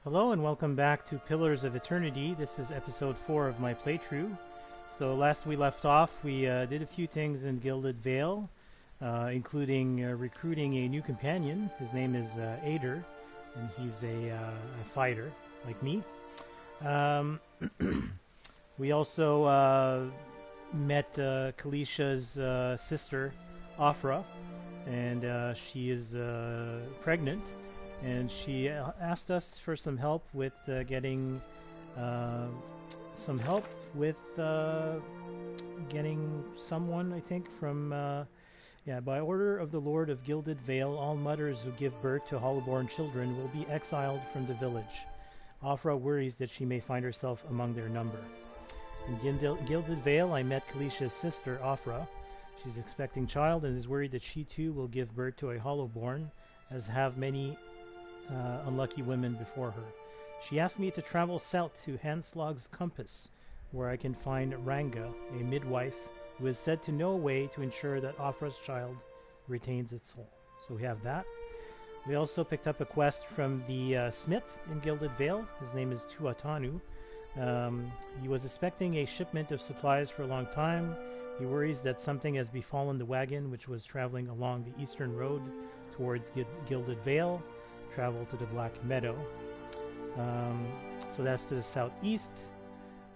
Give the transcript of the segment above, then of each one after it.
Hello and welcome back to Pillars of Eternity. This is episode 4 of my playthrough. So last we left off, we did a few things in Gilded Vale, including recruiting a new companion. His name is Edér, and he's a fighter, like me. We also met Kalisha's sister, Afra, and she is pregnant. And she asked us for some help with getting getting someone, I think, from by order of the Lord of Gilded Vale, all mothers who give birth to hollow-born children will be exiled from the village. Afra worries that she may find herself among their number. In Gilded Vale, I met Kalisha's sister, Afra. She's expecting child and is worried that she too will give birth to a hollow-born, as have many unlucky women before her. She asked me to travel south to Hanslog's Compass, where I can find Ranga, a midwife, who is said to know a way to ensure that Afra's child retains its soul. So we have that. We also picked up a quest from the smith in Gilded Vale. His name is Tuatanu. He was expecting a shipment of supplies for a long time. He worries that something has befallen the wagon, which was traveling along the eastern road towards Gilded Vale. Travel to the Black Meadow. So that's to the southeast.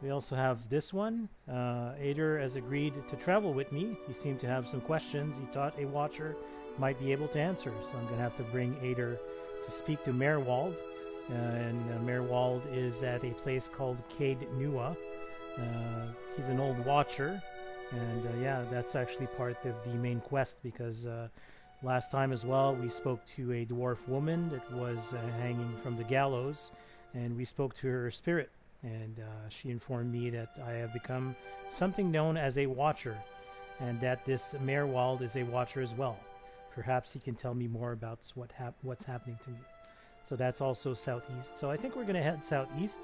We also have this one. Edér has agreed to travel with me. He seemed to have some questions he thought a watcher might be able to answer. So I'm going to have to bring Edér to speak to Merwald. And Merwald is at a place called Caed Nua. He's an old watcher. And that's actually part of the main quest because last time as well, we spoke to a dwarf woman that was hanging from the gallows, and we spoke to her spirit, and she informed me that I have become something known as a watcher, and that this Merwald is a watcher as well. Perhaps he can tell me more about what's happening to me. So that's also southeast. So I think we're going to head southeast.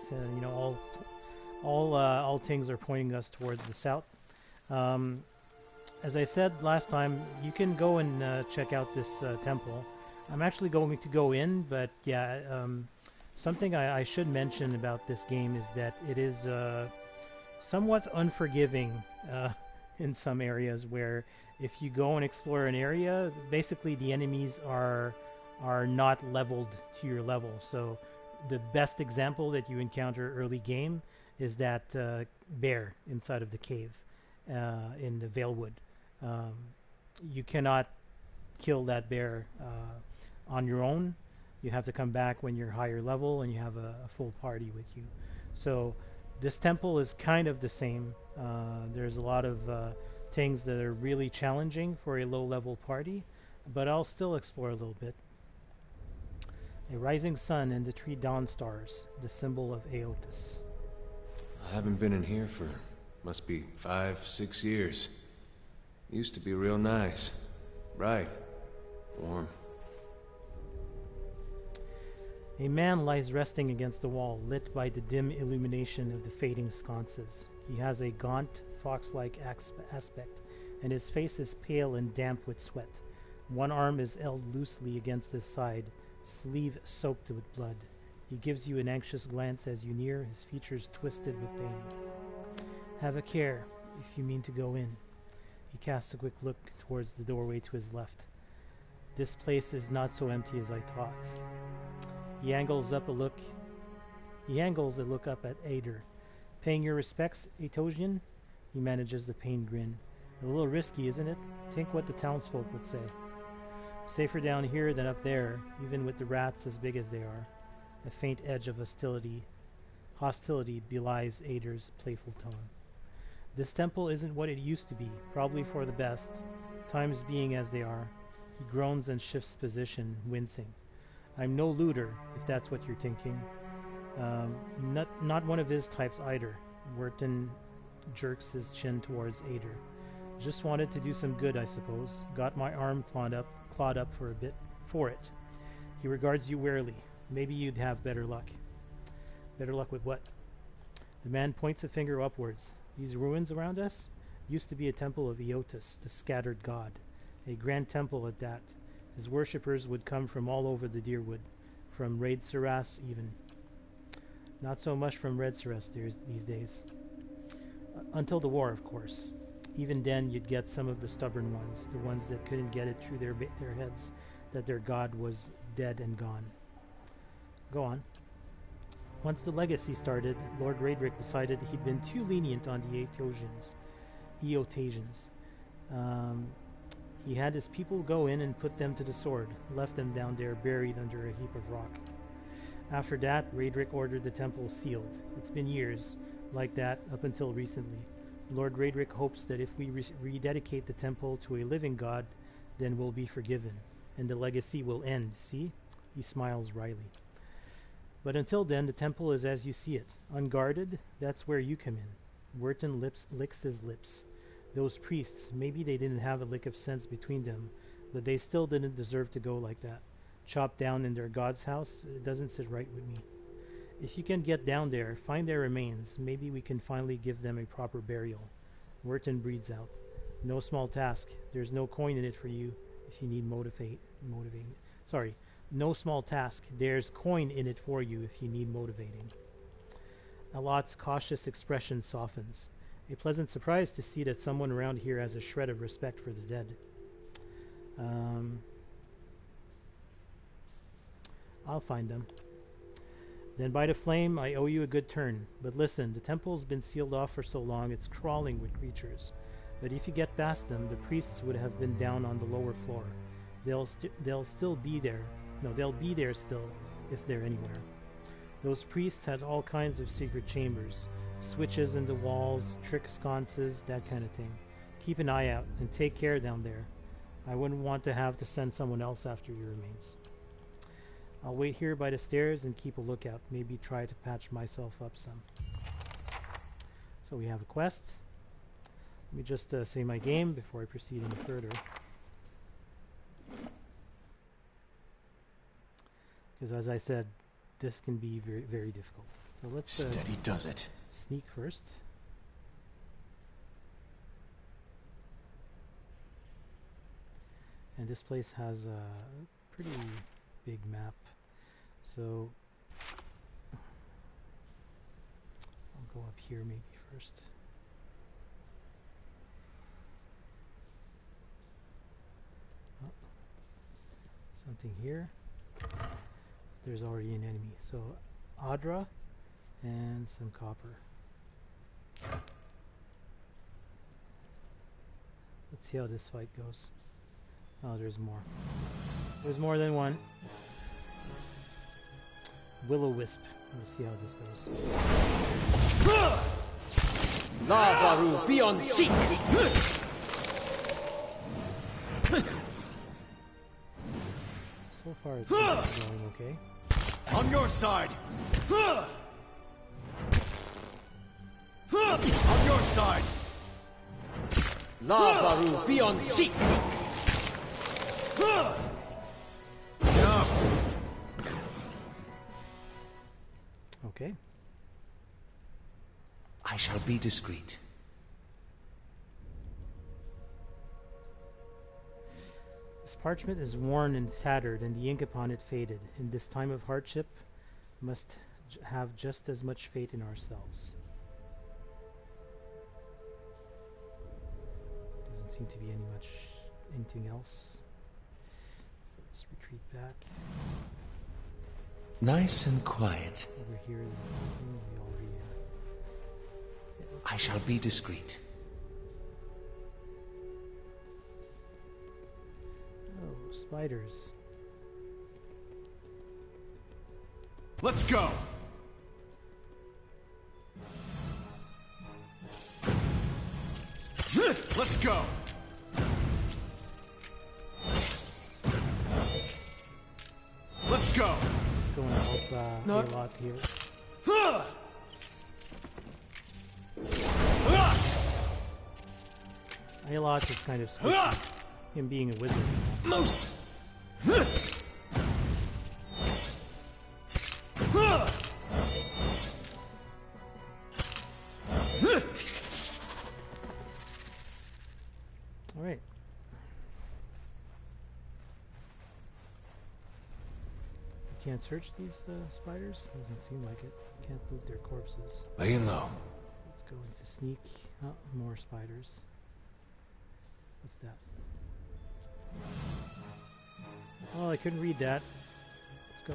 All things are pointing us towards the south. As I said last time, you can go and check out this temple. I'm actually going to go in, but something I should mention about this game is that it is somewhat unforgiving in some areas where if you go and explore an area, basically the enemies are not leveled to your level. So the best example that you encounter early game is that bear inside of the cave in the Valewood. You cannot kill that bear on your own. You have to come back when you're higher level and you have a full party with you. So this temple is kind of the same. There's a lot of things that are really challenging for a low level party, but I'll still explore a little bit. A rising sun and the 3 dawn stars, the symbol of Eothas. I haven't been in here for must be 5-6 years. Used to be real nice. Bright. Warm. A man lies resting against the wall, lit by the dim illumination of the fading sconces. He has a gaunt, fox-like aspect, and his face is pale and damp with sweat. One arm is held loosely against his side, sleeve soaked with blood. He gives you an anxious glance as you near, his features twisted with pain. Have a care, if you mean to go in. He casts a quick look towards the doorway to his left. This place is not so empty as I thought. He angles a look up at Edér. Paying your respects, Etosian? He manages the pained grin. A little risky, isn't it? Think what the townsfolk would say. Safer down here than up there, even with the rats as big as they are. A faint edge of hostility belies Edér's playful tone. This temple isn't what it used to be, probably for the best, times being as they are. He groans and shifts position, wincing. I'm no looter, if that's what you're thinking. Not one of his types either. Wirtan jerks his chin towards Edér. Just wanted to do some good, I suppose. Got my arm clawed up for a bit for it. He regards you warily. Maybe you'd have better luck. Better luck with what? The man points a finger upwards. These ruins around us used to be a temple of Eothas, the scattered god. A grand temple at that. His worshippers would come from all over the Deerwood, from Raid Saras even. Not so much from Red Ceres these days. Until the war, of course. Even then, you'd get some of the stubborn ones, the ones that couldn't get it through their heads that their god was dead and gone. Go on. Once the legacy started, Lord Raedric decided he'd been too lenient on the Eothasians. He had his people go in and put them to the sword, left them down there buried under a heap of rock. After that, Raedric ordered the temple sealed. It's been years like that up until recently. Lord Raedric hopes that if we rededicate the temple to a living god, then we'll be forgiven, and the legacy will end. See? He smiles wryly. But until then, the temple is as you see it. Unguarded, that's where you come in. Wirtan licks his lips. Those priests, maybe they didn't have a lick of sense between them, but they still didn't deserve to go like that. Chopped down in their god's house, it doesn't sit right with me. If you can get down there, find their remains, maybe we can finally give them a proper burial. Wirtan breathes out. No small task. There's no coin in it for you if you need motivating. Sorry, no small task. There's coin in it for you if you need motivating. Alot's cautious expression softens. A pleasant surprise to see that someone around here has a shred of respect for the dead. I'll find them. Then by the flame, I owe you a good turn. But listen, the temple's been sealed off for so long it's crawling with creatures. But if you get past them, the priests would have been down on the lower floor. They'll still be there. No, they'll be there still, if they're anywhere. Those priests had all kinds of secret chambers. Switches in the walls, trick sconces, that kind of thing. Keep an eye out, and take care down there. I wouldn't want to have to send someone else after your remains. I'll wait here by the stairs and keep a lookout. Maybe try to patch myself up some. So we have a quest. Let me just say my game before I proceed any further. Because as I said, this can be very, very difficult. So let's steady does it. Sneak first. And this place has a pretty big map. So I'll go up here maybe first. Oh, something here. There's already an enemy. So Adra and some copper. Let's see how this fight goes. Oh, there's more. There's more than one. Will-o-wisp. We'll see how this goes. Lavaru beyond seek! So far it's going okay. On your side! On your side! Lavaru beyond seek! Okay. I shall be discreet. This parchment is worn and tattered, and the ink upon it faded. In this time of hardship, must have just as much faith in ourselves. Doesn't seem to be anything else. So let's retreat back. Nice and quiet. Over here, we already. I shall be discreet. Oh, spiders. Let's go! Let's go! Let's go! Let's go and help a lot here. Ayalot is kind of squishy. Him being a wizard. Alright. can't search these spiders? Doesn't seem like it. Can't loot their corpses. Laying low. Let's go into sneak. Oh, more spiders. What's that? Oh, I couldn't read that. Let's go.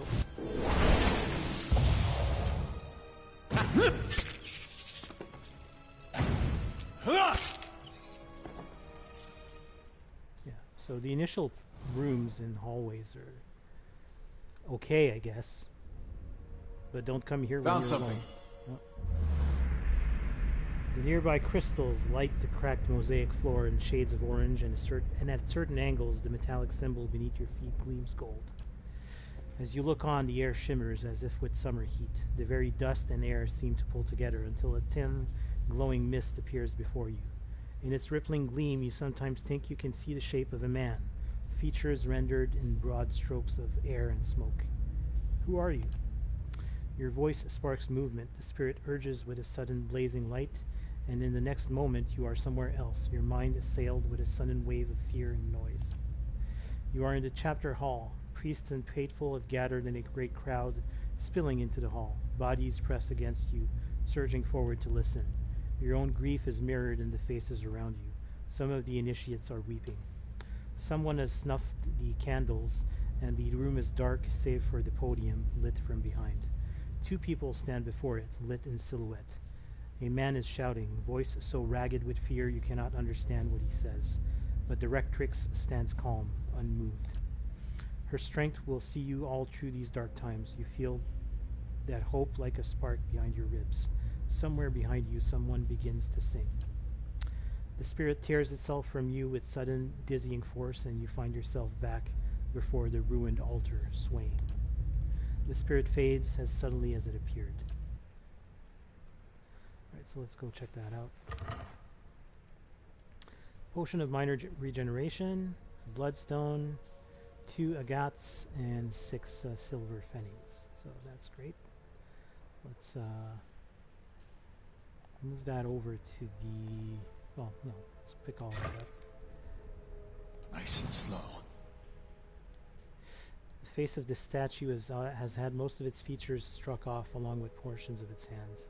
Yeah, so the initial rooms and hallways are okay, I guess. But don't come here when Found you're something. alone. Oh. The nearby crystals light the cracked mosaic floor in shades of orange, and at certain angles the metallic symbol beneath your feet gleams gold. As you look on, the air shimmers as if with summer heat. The very dust and air seem to pull together until a thin, glowing mist appears before you. In its rippling gleam, you sometimes think you can see the shape of a man, features rendered in broad strokes of air and smoke. Who are you? Your voice sparks movement. The spirit urges with a sudden blazing light, and in the next moment you are somewhere else, your mind assailed with a sudden wave of fear and noise. You are in the chapter hall. Priests and faithful have gathered in a great crowd, spilling into the hall. Bodies press against you, surging forward to listen. Your own grief is mirrored in the faces around you. Some of the initiates are weeping. Someone has snuffed the candles, and the room is dark save for the podium, lit from behind. Two people stand before it, lit in silhouette. A man is shouting, voice so ragged with fear you cannot understand what he says. But Directrix stands calm, unmoved. Her strength will see you all through these dark times. You feel that hope like a spark behind your ribs. Somewhere behind you, someone begins to sing. The spirit tears itself from you with sudden, dizzying force, and you find yourself back before the ruined altar, swaying. The spirit fades as suddenly as it appeared. Alright, so let's go check that out. Potion of minor regeneration, bloodstone, 2 agats, and 6 silver pfennigs. So that's great. Let's move that over to the... Well, no, let's pick all of that up. Nice and slow. The face of this statue has had most of its features struck off along with portions of its hands.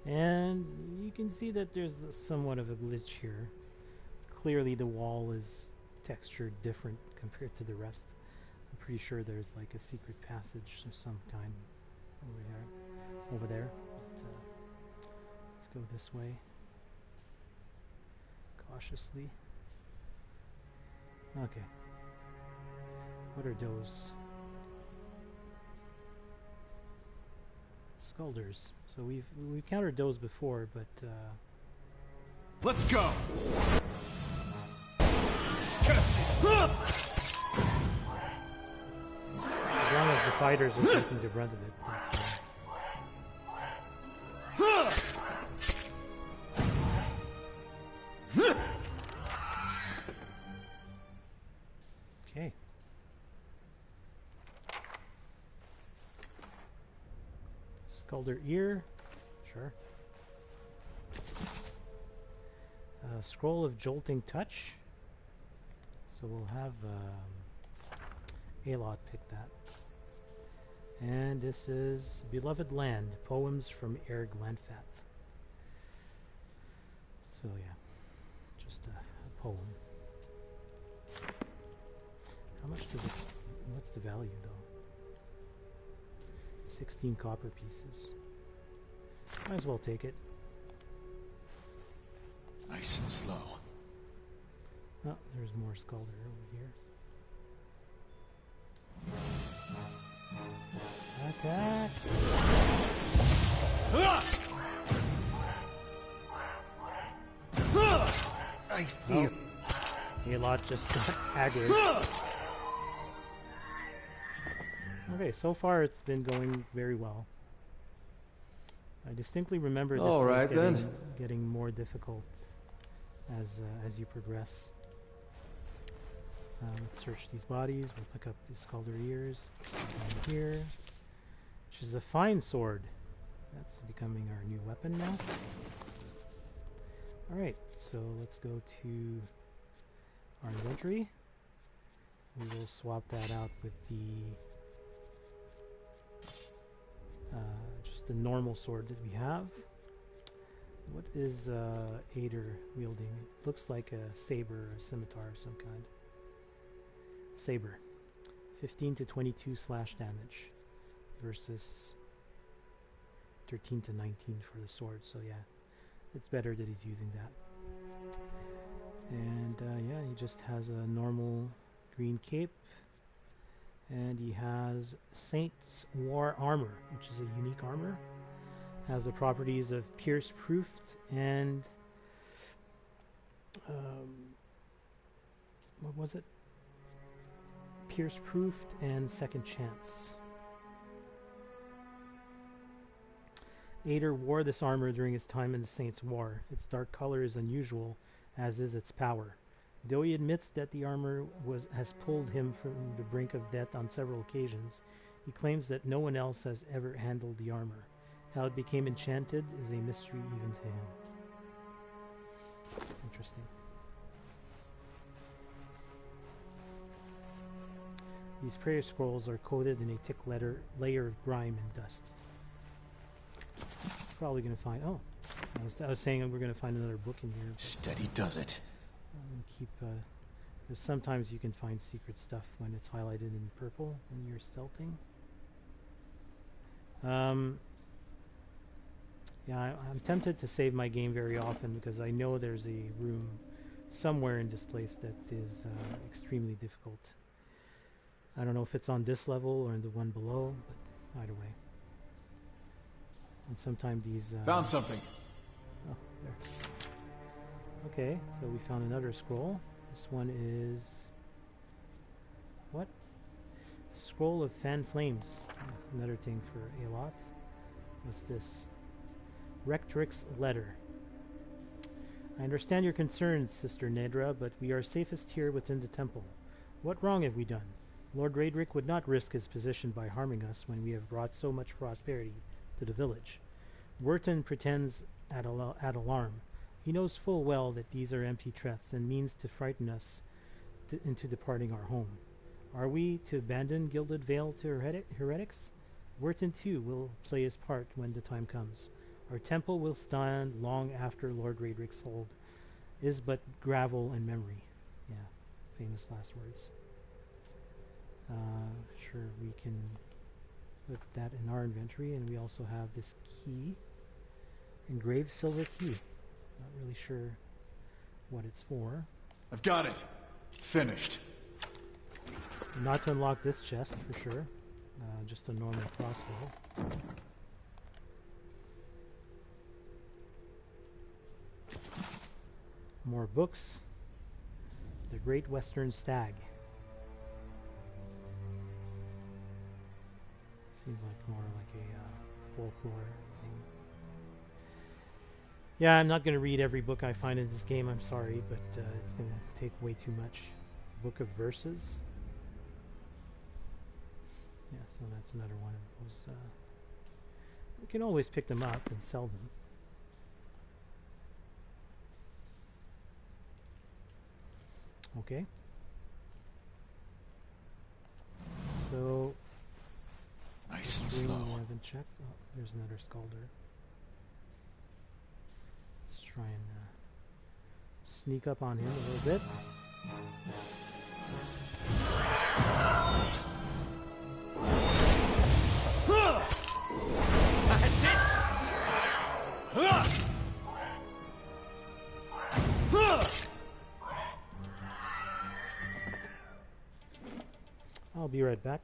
And you can see that there's somewhat of a glitch here. Clearly the wall is textured different compared to the rest. I'm pretty sure there's like a secret passage of some kind over there. But, let's go this way cautiously. Okay. What are those? Skuldrs. So we've encountered those before, but Let's go. as long as the fighters are taking the brunt of it, that's fine. Okay. Skuldr ear, sure. Scroll of jolting touch. So we'll have Alot pick that. And this is Beloved Land, poems from Erg Landfath. So yeah, just a poem. How much does it, what's the value though? 16 copper pieces. Might as well take it. Nice and slow. Oh, there's more Skuldr over here. Attack! I feel. Alot just got aggroed. Okay, so far it's been going very well. I distinctly remember this All right, was then. getting more difficult as you progress. Let's search these bodies. We'll pick up the Skuldr ears down here, which is a fine sword. That's becoming our new weapon now. Alright, so let's go to our inventory. We will swap that out with the just the normal sword that we have. What is Edér wielding? It looks like a saber or a scimitar of some kind. Saber. 15 to 22 slash damage versus 13 to 19 for the sword. So yeah, it's better that he's using that. And yeah, he just has a normal green cape. And he has Saint's War armor, which is a unique armor. Has the properties of pierce proofed and what was it? Pierce proofed and second chance. Edér wore this armor during his time in the Saints' War. Its dark color is unusual, as is its power. Though he admits that the armor has pulled him from the brink of death on several occasions, he claims that no one else has ever handled the armor. How it became enchanted is a mystery even to him. Interesting. These prayer scrolls are coated in a thick layer of grime and dust. Probably going to find... Oh, I was saying we're going to find another book in here. Steady does it. Keep... because sometimes you can find secret stuff when it's highlighted in purple when you're stealthing. Yeah, I'm tempted to save my game very often because I know there's a room somewhere in this place that is extremely difficult. I don't know if it's on this level or in the one below, but either way. And sometimes these... Found something. Oh, there. Okay, so we found another scroll. This one is... What? Scroll of Fan Flames. Another thing for Eoth. What's this? Rectrix's letter. I understand your concerns, Sister Nedra, but we are safest here within the temple. What wrong have we done? Lord Raedric would not risk his position by harming us when we have brought so much prosperity to the village. Wirtan pretends at alarm. He knows full well that these are empty threats and means to frighten us into departing our home. Are we to abandon Gilded Vale to heretics? Wirtan too will play his part when the time comes. Our temple will stand long after Lord Raedric's hold is but gravel and memory. Yeah, famous last words. Sure, we can put that in our inventory, and we also have this key, engraved silver key. Not really sure what it's for. I've got it. Finished. Not to unlock this chest for sure. Just a normal crossbow. More books. The Great Western Stag. Seems like more like a folklore thing. Yeah, I'm not going to read every book I find in this game, I'm sorry, but it's going to take way too much. Book of Verses. Yeah, so that's another one of those. We can always pick them up and sell them. Okay. So... Nice and slow. I haven't checked. Oh, there's another Skuldr. Let's try and sneak up on him a little bit. That's it! I'll be right back.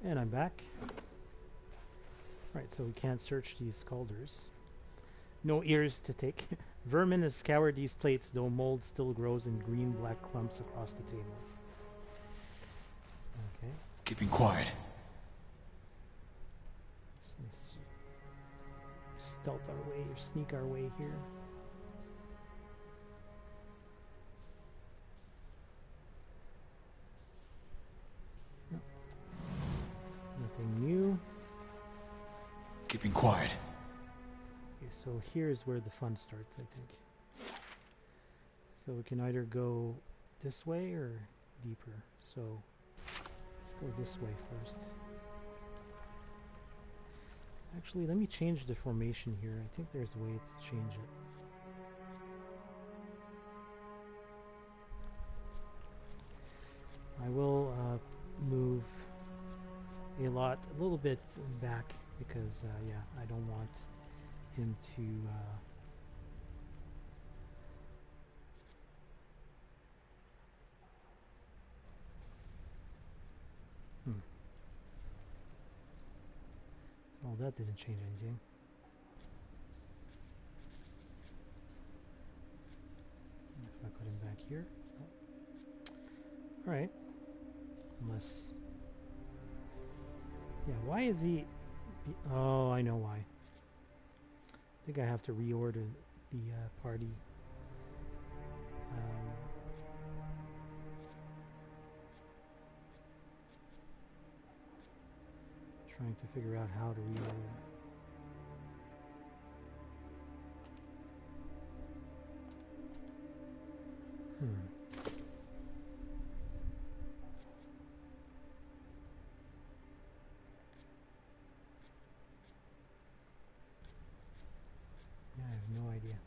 And I'm back. Right, so we can't search these Skuldrs. No ears to take. Vermin has scoured these plates, though mold still grows in green-black clumps across the table. Okay. Keeping quiet. So let's stealth our way, or sneak our way here. No. Nothing new. Keeping quiet. Okay, so here's where the fun starts, I think. So we can either go this way or deeper. So let's go this way first. Actually, let me change the formation here. I think there's a way to change it. I will move a little bit back because, yeah, I don't want him to Oh, that didn't change anything. If I put him back here. Oh. Alright. Unless... Yeah, why is he... Oh, I know why. I think I have to reorder the party. Trying to figure out how to reorder it. Yeah, I have no idea.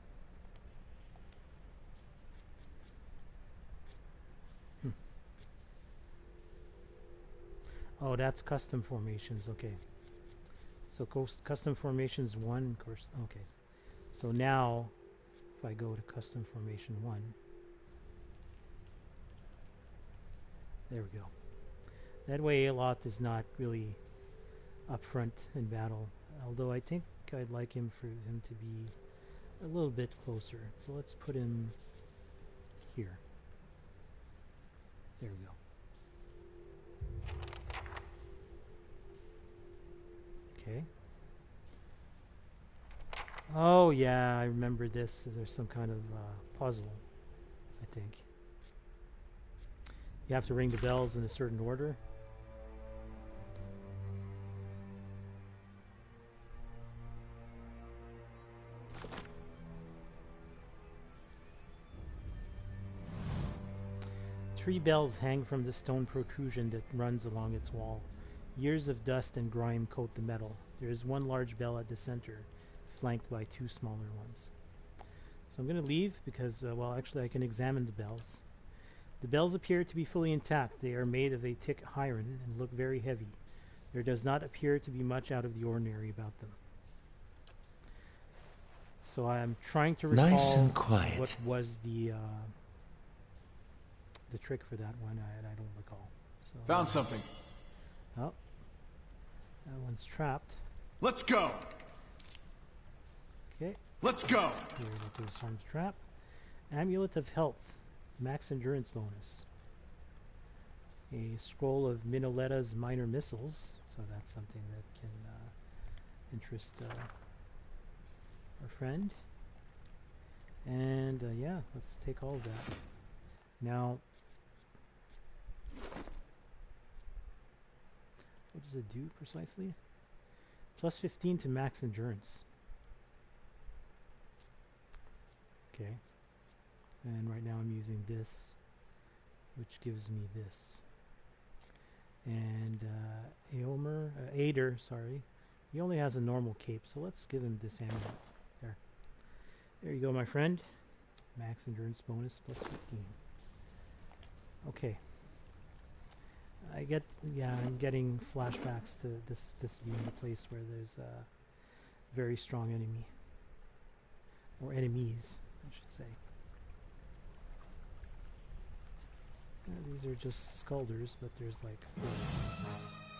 Oh, that's custom formations, okay. So custom formations 1, of course, okay. So now, if I go to custom formation 1, there we go. That way Eoth is not really up front in battle, although I think I'd like him for him to be a little bit closer. So let's put him here. There we go. Okay. Oh yeah, I remember this. There's some kind of puzzle, I think. You have to ring the bells in a certain order. Three bells hang from the stone protrusion that runs along its wall. Years of dust and grime coat the metal. There is one large bell at the center, flanked by two smaller ones. So I'm going to leave because, well, actually I can examine the bells. The bells appear to be fully intact. They are made of a thick iron and look very heavy. There does not appear to be much out of the ordinary about them. So I'm trying to recall nice and quiet. What was the trick for that one. I don't recall. So, Found something. Oh, that one's trapped. Let's go. Okay. Let's go. Here, that goes harm's trap. Amulet of Health, max endurance bonus. A scroll of Minoletta's minor missiles, so that's something that can interest our friend. And yeah, let's take all of that. Now, what does it do precisely? Plus 15 to max endurance. Okay. And right now I'm using this, which gives me this. And Edér, sorry. He only has a normal cape, so let's give him this amulet. There. There you go, my friend. Max endurance bonus plus 15. Okay. I'm getting flashbacks to this being the place where there's a very strong enemy. Or enemies, I should say. These are just Skuldrs, but there's like 4.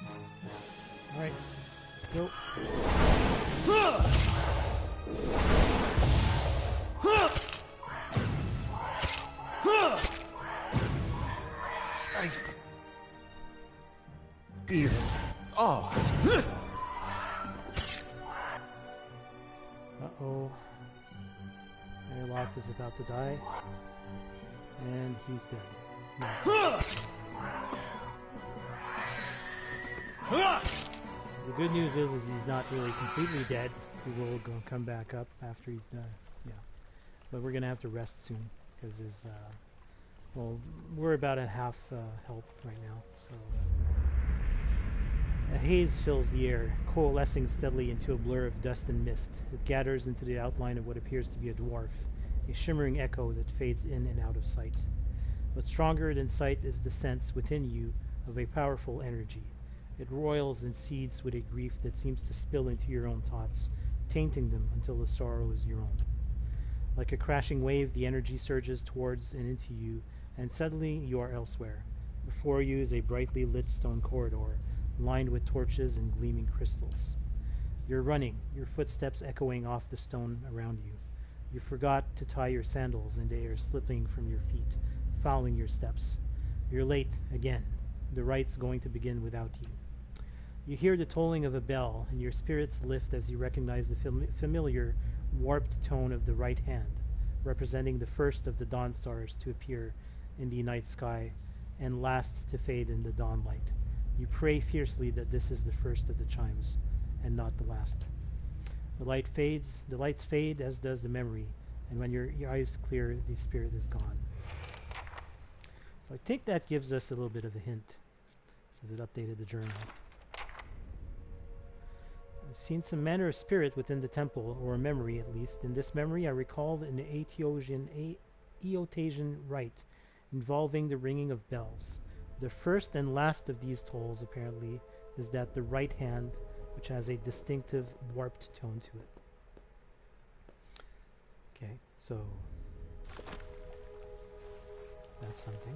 Alright, let's go. Even off. Uh-oh. Airlock is about to die. And he's dead. No. The good news is he's not really completely dead. He will come back up after he's done. Yeah. But we're going to have to rest soon. Because his, well, we're about at half health right now. So a haze fills the air, coalescing steadily into a blur of dust and mist. It gathers into the outline of what appears to be a dwarf, a shimmering echo that fades in and out of sight. But stronger than sight is the sense within you of a powerful energy. It roils and seethes with a grief that seems to spill into your own thoughts, tainting them until the sorrow is your own. Like a crashing wave, the energy surges towards and into you, and suddenly you are elsewhere. Before you is a brightly lit stone corridor, lined with torches and gleaming crystals. You're running, your footsteps echoing off the stone around you. You forgot to tie your sandals, and they are slipping from your feet, fouling your steps. You're late again. The rite's going to begin without you. You hear the tolling of a bell, and your spirits lift as you recognize the familiar, warped tone of the right hand, representing the first of the dawn stars to appear in the night sky, and last to fade in the dawn light. You pray fiercely that this is the first of the chimes, and not the last. The lights fade, as does the memory, and when your eyes clear, the spirit is gone. So I think that gives us a little bit of a hint, as it updated the journal. I've seen some manner of spirit within the temple, or a memory at least. In this memory I recalled an Eothasian rite involving the ringing of bells. The first and last of these tolls, apparently, is that the right hand, which has a distinctive warped tone to it. Okay, so that's something.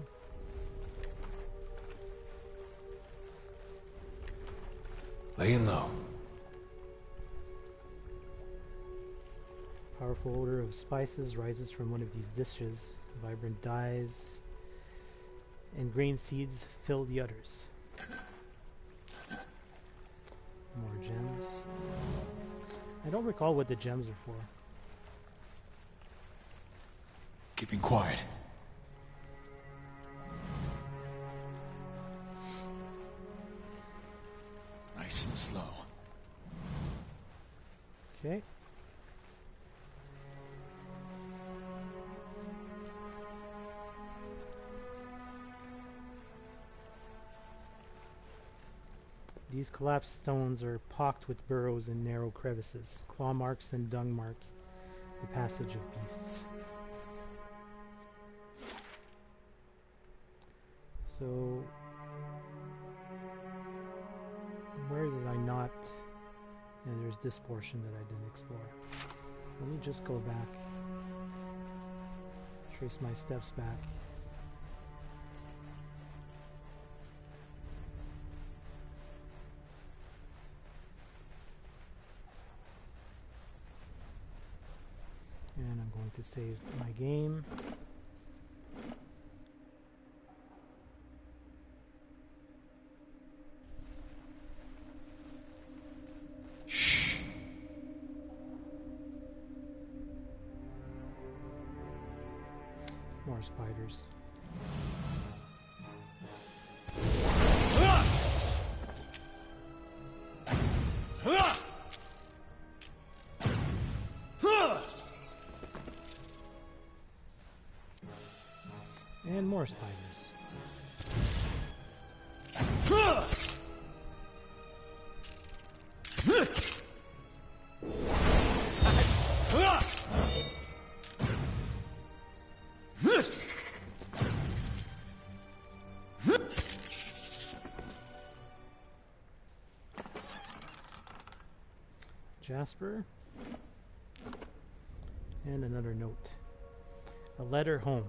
Laying low. Powerful odor of spices rises from one of these dishes. Vibrant dyes and grain seeds fill the others. More gems. I don't recall what the gems are for. Keeping quiet. Nice and slow. Okay. These collapsed stones are pocked with burrows and narrow crevices. Claw marks and dung mark the passage of beasts. So, where did I not? And there's this portion that I didn't explore. Let me just go back. Trace my steps back. And I'm going to save my game. Shh. More spiders. And more spiders. Jasper. And another note. A letter home.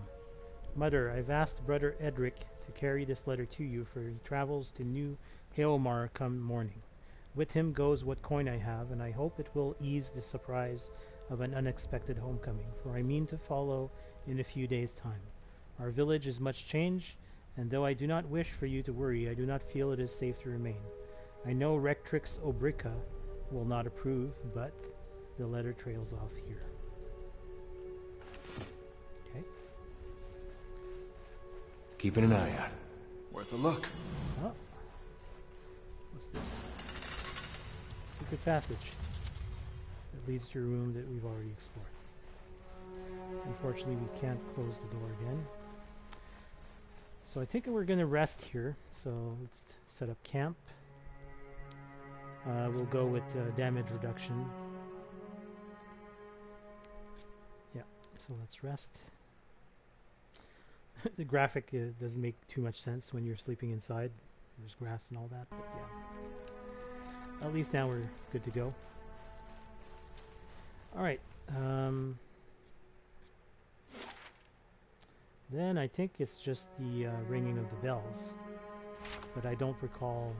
Mother, I've asked Brother Edric to carry this letter to you, for he travels to new Heomar come morning. With him goes what coin I have, and I hope it will ease the surprise of an unexpected homecoming, for I mean to follow in a few days' time. Our village is much changed, and though I do not wish for you to worry, I do not feel it is safe to remain. I know Rectrix Obrica will not approve, but the letter trails off here. Okay. Keeping an eye out. Worth a look. Oh. What's this? Secret passage. That leads to a room that we've already explored. Unfortunately, we can't close the door again. So I think we're going to rest here. So let's set up camp. We'll go with damage reduction. Yeah, so let's rest. The graphic doesn't make too much sense when you're sleeping inside. There's grass and all that, but yeah. At least now we're good to go. Alright. Then I think it's just the ringing of the bells. But I don't recall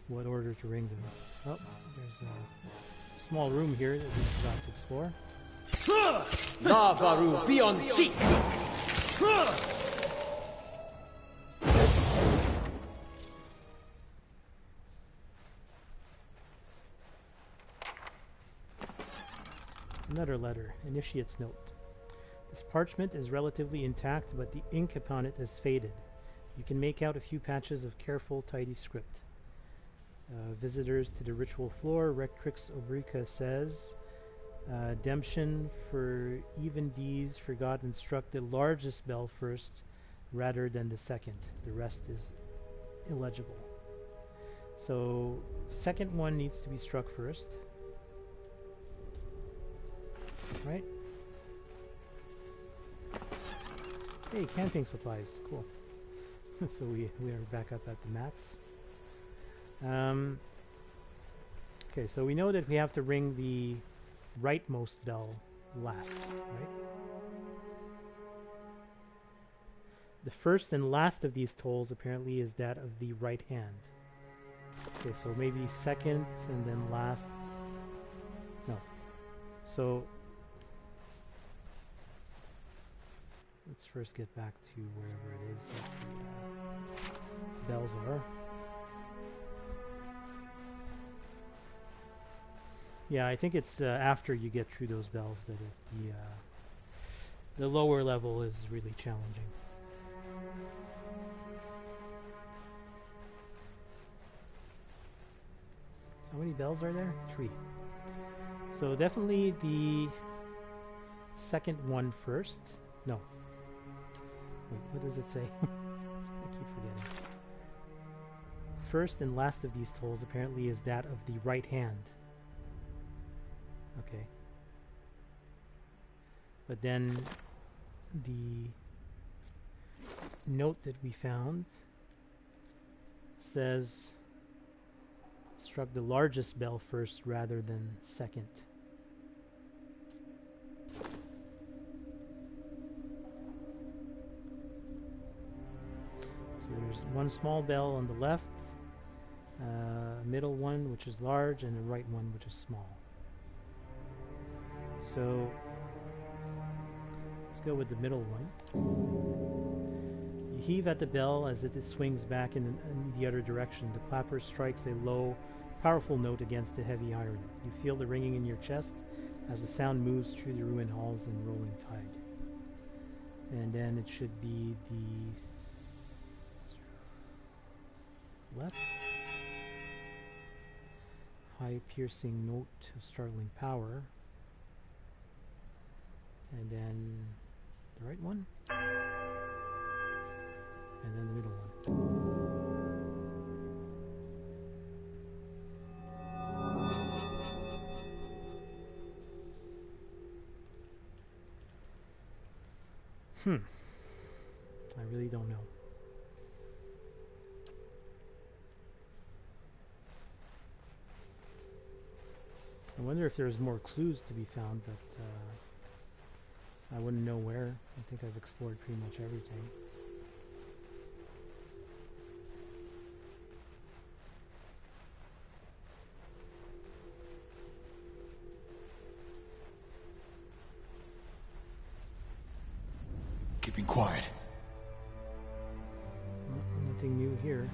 what order to ring them. Oh, there's a small room here that we forgot to explore. Lavaru beyond seek! Another letter. Initiate's note. This parchment is relatively intact, but the ink upon it has faded. You can make out a few patches of careful, tidy script. Visitors to the ritual floor, Rectrix Obrica says, Demption for even these forgot instruct the largest bell first rather than the second. The rest is illegible. So, second one needs to be struck first. Right? Hey, camping supplies. Cool. So we are back up at the max. Okay, so we know that we have to ring the rightmost bell last, right? The first and last of these tolls apparently is that of the right hand. Okay, so maybe second and then last. No. So let's first get back to wherever it is that the bells are. Yeah, I think it's after you get through those bells that the lower level is really challenging. So how many bells are there? 3. So definitely the second one first. No. Wait, what does it say? I keep forgetting. First and last of these tolls apparently is that of the right hand. Okay. But then the note that we found says struck the largest bell first rather than second. So there's one small bell on the left, middle one which is large, and the right one which is small. So let's go with the middle one. You heave at the bell as it swings back in the other direction. The clapper strikes a low, powerful note against the heavy iron. You feel the ringing in your chest as the sound moves through the ruined halls in rolling tide. And then it should be the left. High piercing note of startling power. And then the right one. And then the middle one. I really don't know. I wonder if there's more clues to be found, but I wouldn't know where. I think I've explored pretty much everything. Keeping quiet. Nothing new here.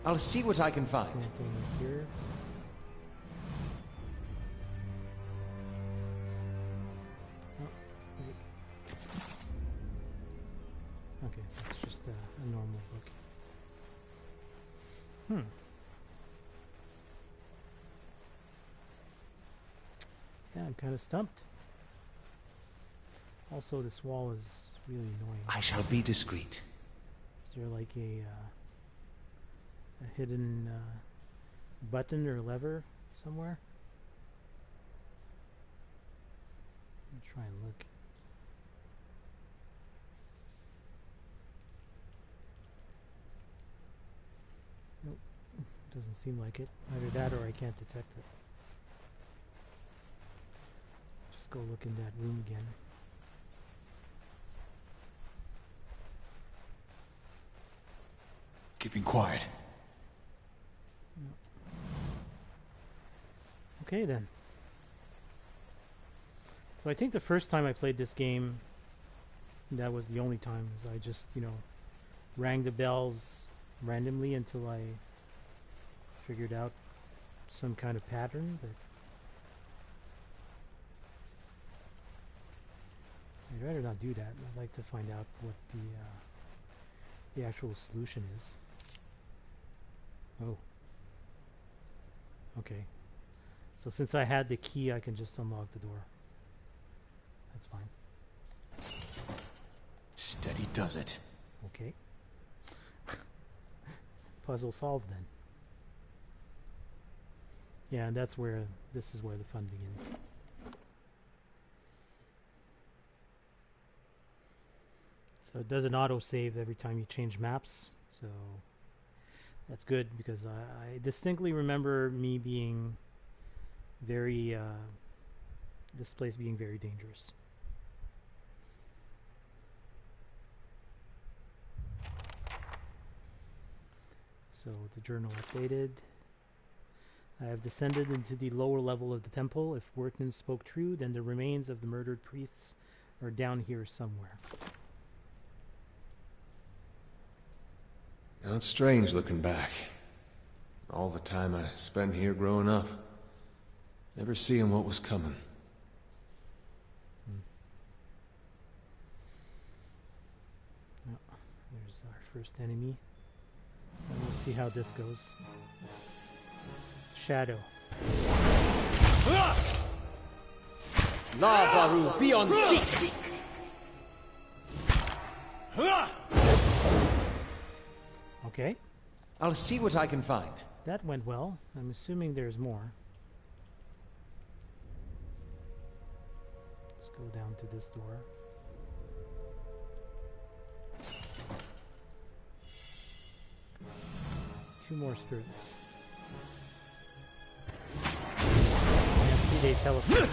I'll see what I can find. Nothing here. Oh, wait. Okay, it's just a normal book. Yeah, I'm kind of stumped. Also, this wall is really annoying. I shall be discreet. Is there like a hidden button or lever somewhere? Let me try and look. Nope, doesn't seem like it. Either that or I can't detect it. Just go look in that room again. Keeping quiet. Okay then. So I think the first time I played this game, that was the only time, is I just, you know, rang the bells randomly until I figured out some kind of pattern, but I'd rather not do that. I'd like to find out what the actual solution is. Oh. Okay. So since I had the key, I can just unlock the door. That's fine. Steady does it. Okay. Puzzle solved then. Yeah, and this is where the fun begins. So it does an auto-save every time you change maps, so that's good, because I distinctly remember me being very, this place being very dangerous. So the journal updated. I have descended into the lower level of the temple. If Wirtan spoke true, then the remains of the murdered priests are down here somewhere. Now, it's strange looking back. All the time I spent here growing up. Never seeing what was coming. Oh, there's our first enemy. And we'll see how this goes. Shadow. Lavaru, be on seek! Okay, I'll see what I can find. that went well. I'm assuming there's more. Let's go down to this door. Two more spirits. And 3-day teleport.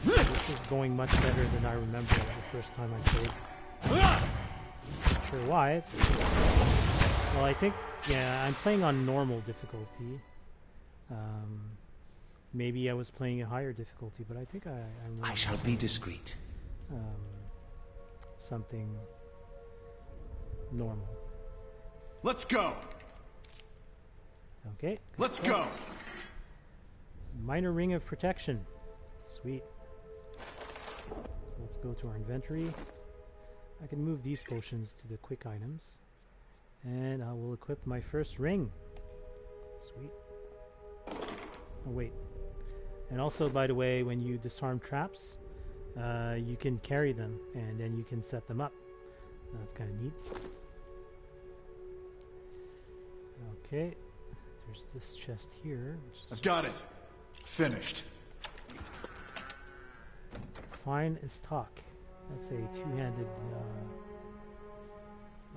This is going much better than I remember the first time I played. Not sure why. Well, I think, yeah, I'm playing on normal difficulty. Maybe I was playing a higher difficulty, but I think I shall be discreet. Something normal. Let's go. Okay. Let's go. Minor ring of protection. Sweet. So let's go to our inventory. I can move these potions to the quick items. And I will equip my first ring. Sweet. Oh, wait. And also, by the way, when you disarm traps, you can carry them, and then you can set them up. That's kind of neat. Okay. There's this chest here. Which is I've got it. Finished. Fine as talk. That's a two-handed,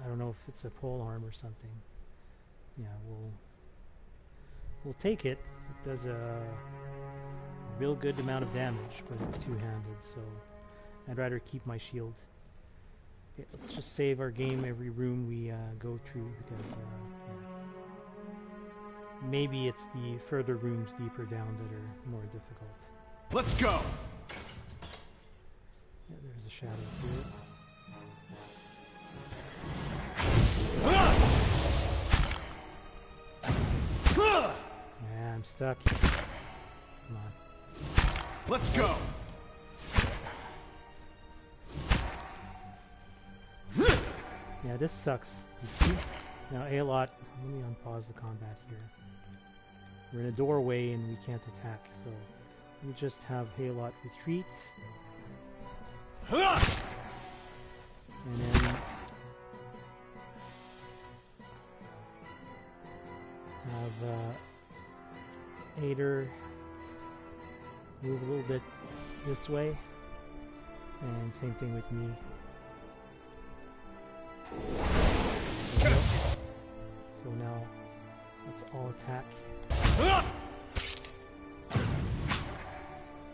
I don't know if it's a pole arm or something. Yeah, we'll take it. It does a real good amount of damage, but it's two-handed, so I'd rather keep my shield. Okay, let's just save our game every room we go through because yeah. Maybe it's the further rooms deeper down that are more difficult. Let's go! Yeah, there's a shadow here. Yeah, I'm stuck. Come on. Let's go! Yeah, this sucks. You see? Now, Aelot, let me unpause the combat here. We're in a doorway and we can't attack, so we just have Aelot retreat. And then have Edér move a little bit this way, and same thing with me. So now let's all attack.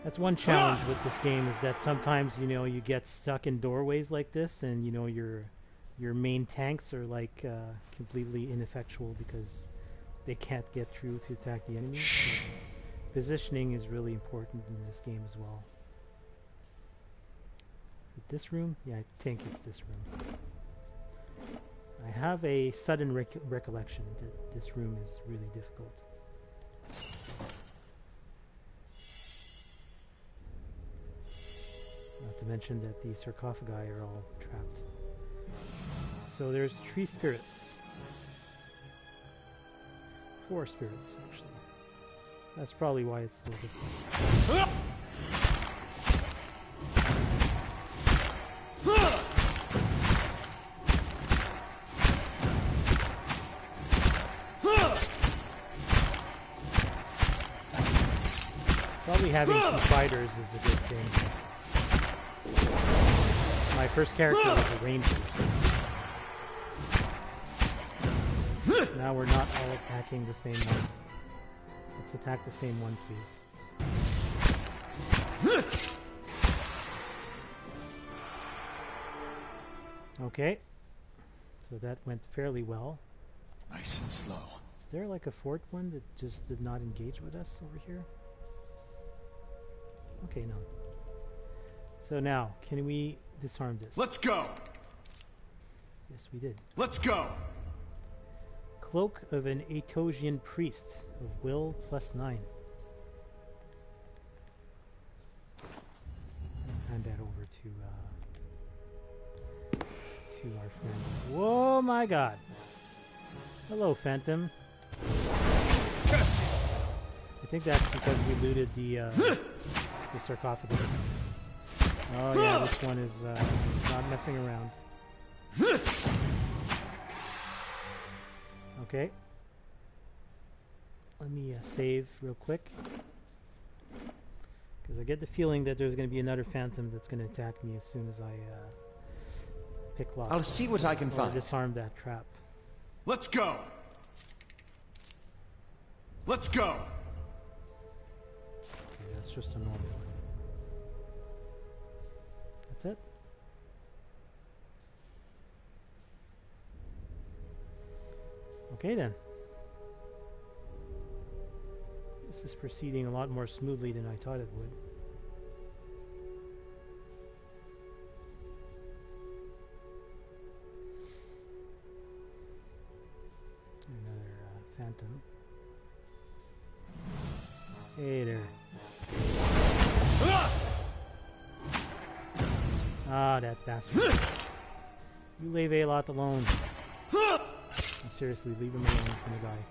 That's one challenge with this game, is that sometimes, you know, you get stuck in doorways like this, and you know your main tanks are like completely ineffectual because they can't get through to attack the enemy. So positioning is really important in this game as well. Is it this room? Yeah, I think it's this room. I have a sudden recollection that this room is really difficult. Not to mention that the sarcophagi are all trapped. So there's 3 spirits. 4 spirits, actually. That's probably why it's still difficult. Probably having 2 fighters is a good thing. My first character was a ranger. So now we're not all attacking the same one. Let's attack the same one, please. Okay. So that went fairly well. Nice and slow. Is there like a 4th one that just did not engage with us over here? Okay, no. So now, can we disarm this? Let's go! Yes, we did. Let's go! Cloak of an Aetosian priest of will +9. Hand that over to our friend. Whoa, my God! Hello, Phantom. I think that's because we looted the sarcophagus. Oh yeah, this one is not messing around. Okay. Let me save real quick. Because I get the feeling that there's going to be another phantom that's going to attack me as soon as I pick lock. I'll see what I can find. Disarm that trap. Let's go! Let's go! Okay, that's just a normal one. That's it? Okay then. This is proceeding a lot more smoothly than I thought it would. Another phantom. Hey there. Ah, that bastard. You leave Aelot alone. Seriously, leave him alone. He's gonna die.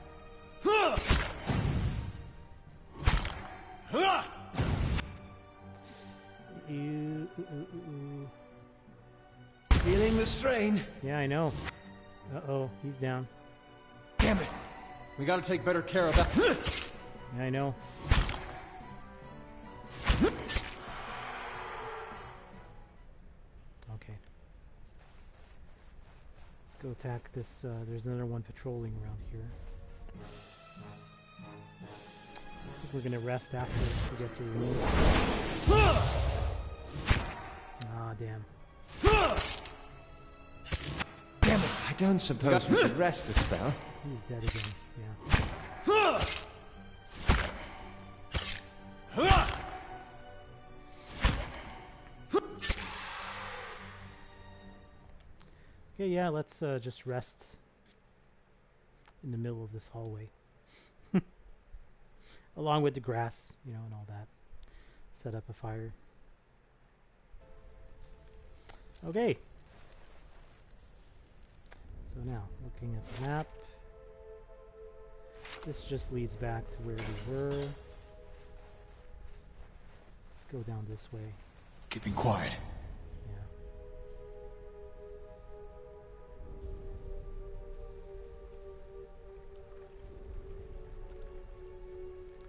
Feeling the strain. Yeah, I know. Uh-oh, he's down. Damn it. We gotta take better care of that. Yeah, I know. Okay. Let's go attack this. There's another one patrolling around here. I think we're gonna rest after we get to the room. Ah, damn. I don't suppose we should rest a spell. He's dead again. Yeah. Okay, yeah, let's just rest in the middle of this hallway. Along with the grass, you know, and all that. Set up a fire. Okay. So now, looking at the map. This just leads back to where we were. Let's go down this way. Keeping quiet. Yeah.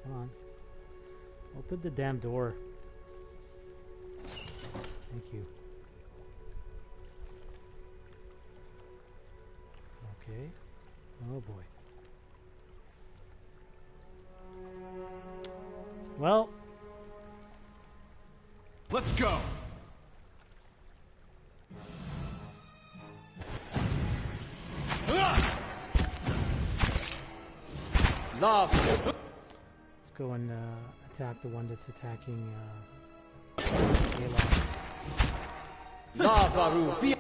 Come on. Open the damn door. Thank you. Okay. Oh boy. Well. Let's go. Love. Let's go and attack the one that's attacking Ayla. Lavaru. Be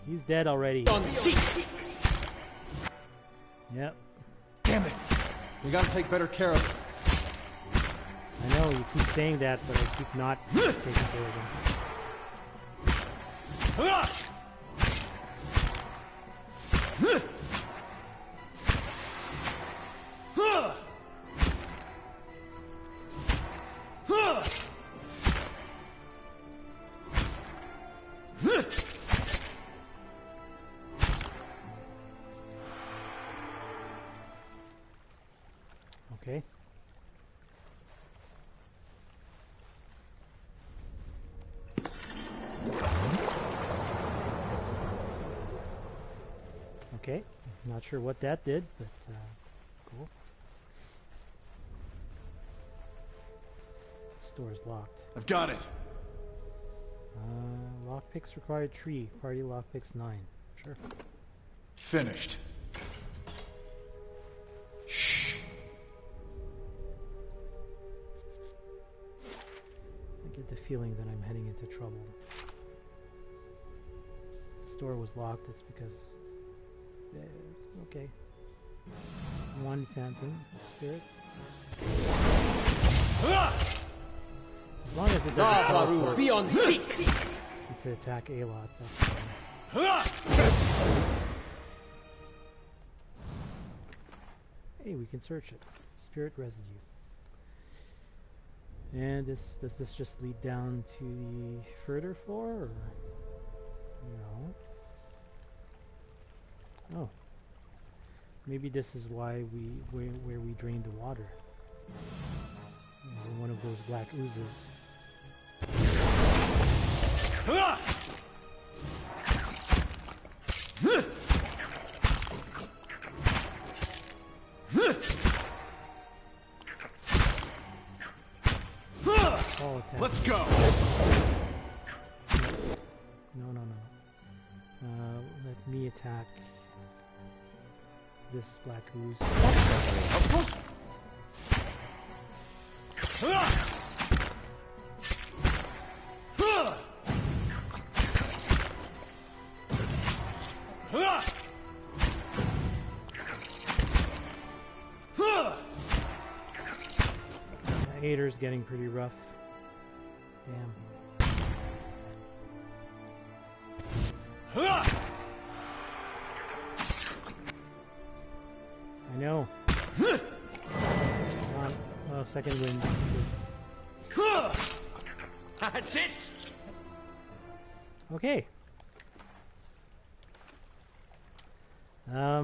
He's dead already. on seat. Yep. Damn it. We gotta take better care of it. I know you keep saying that, but I keep not taking care of them. Okay. Okay, not sure what that did, but cool. Store's locked. I've got it. Lockpicks required 3. Party lockpicks 9. Sure. Finished. Shh. I get the feeling that I'm heading into trouble. The store was locked, it's because... okay. One phantom spirit. As long as it doesn't teleport Be on seek. to attack Alot, that's fine. Hey, we can search it. Spirit residue. And does this just lead down to the further floor, or no? Oh, maybe this is why where we drained the water. It was in one of those black oozes. Let's go. No. Let me attack this black ooze. Edér's getting pretty rough. Damn. I know. Come on. Oh, second wind. That's it. Okay. I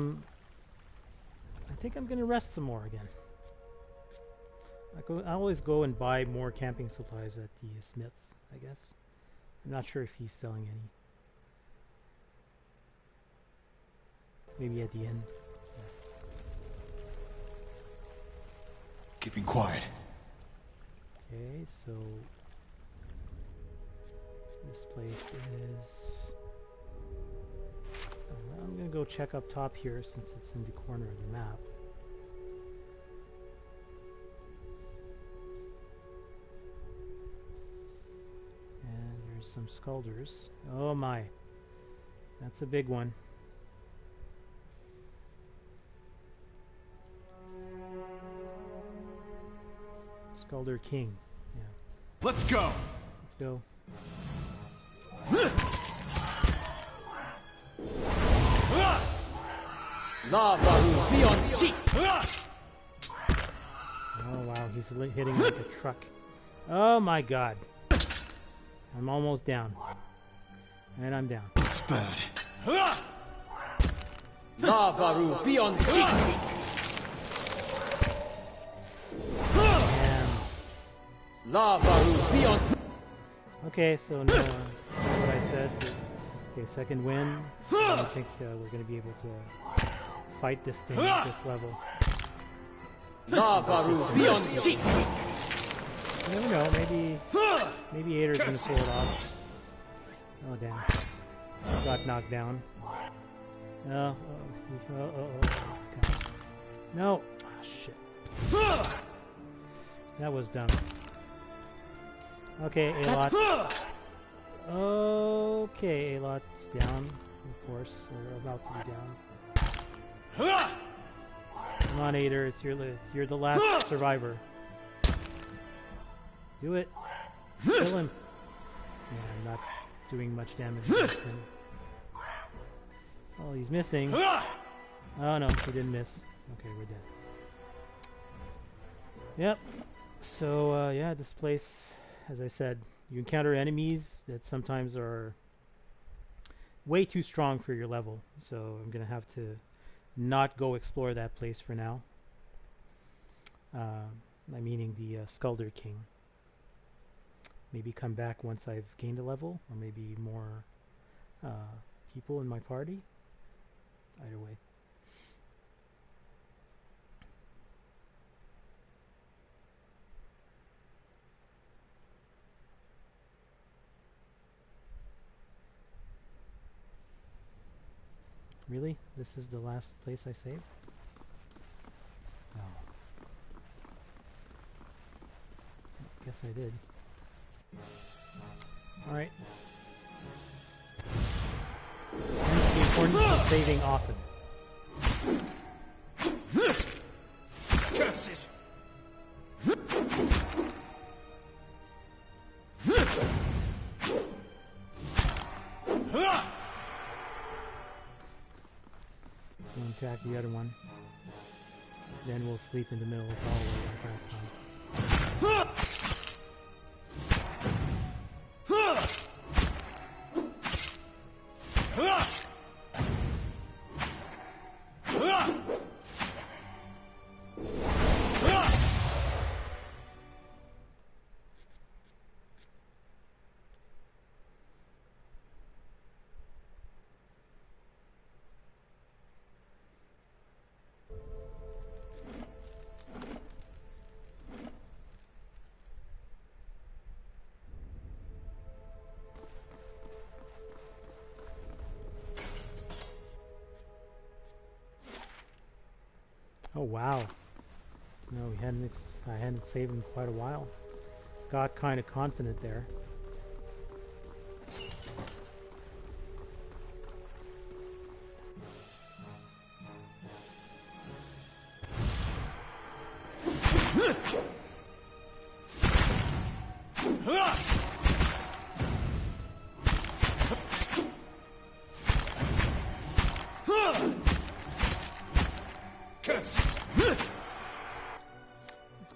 think I'm gonna rest some more again. I always go and buy more camping supplies at the smith, I guess. I'm not sure if he's selling any. Maybe at the end. Keeping quiet. Okay, so this place is go check up top here since it's in the corner of the map. And there's some Skuldrs. Oh my. That's a big one. Skuldr King. Yeah. Let's go. Let's go. Lava will be on seat. Oh wow, he's hitting like a truck. Oh my god. I'm almost down. And I'm down. It's bad. Lava will be on seat. Damn. Lava will be on. Okay, so now what I said. Okay, second win. I don't think we're going to be able to fight this thing at this level. Lava will be on seat. You never know. Maybe Edér's going to pull it off. Oh damn! Got knocked down. Oh, no! Oh, shit. That was dumb. Okay, Alot. Okay, Alot's down. Of course, we're about to be down. Come on, Edér, you're the last survivor. Do it. Kill him. Yeah, I'm not doing much damage against him. Oh, he's missing. Oh no, he didn't miss. Okay, we're dead. Yep. So, yeah, this place, as I said, you encounter enemies that sometimes are way too strong for your level. So I'm going to have to not go explore that place for now. I'm meaning the Skuldr King. Maybe come back once I've gained a level, or maybe more people in my party. Either way. Really? This is the last place I saved? Oh. Guess I did. Alright. Hence the importance of saving often. Curses! We'll attack the other one. Then we'll sleep in the middle of the hallway like last time. Oh wow! No, I hadn't saved in quite a while. Got kind of confident there.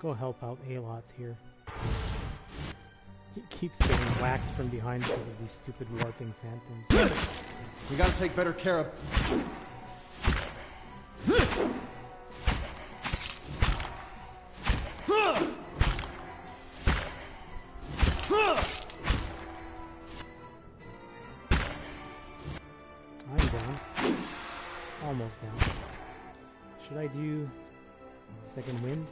Go help out Alot here. He keeps getting whacked from behind because of these stupid warping phantoms. We gotta take better care of. I'm down. Almost down. Should I do second wind?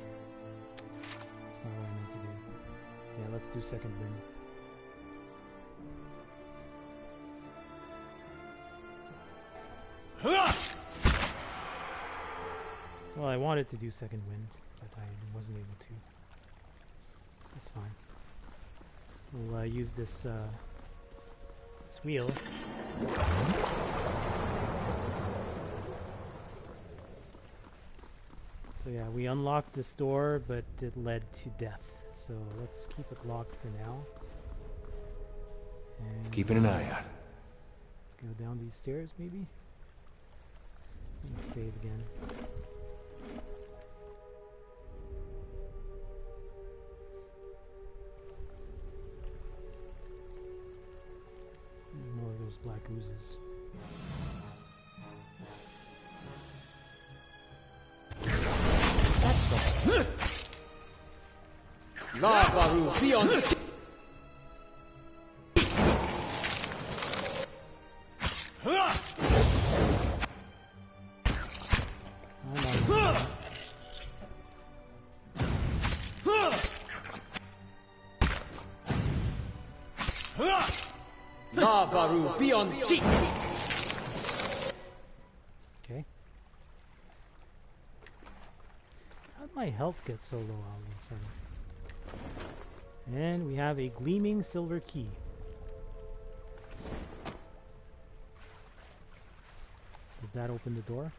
That's not what I meant to do. Yeah, let's do second wind. Well, I wanted to do second wind, but I wasn't able to. That's fine. We'll use this wheel. So yeah, we unlocked this door, but it led to death. So let's keep it locked for now. And Keeping an eye out. go down these stairs, maybe? Let me save again. More of those black oozes. That's the lava will be on the Lavaru beyond seek. Okay. How'd my health get so low all of a sudden? And we have a gleaming silver key. Did that open the door?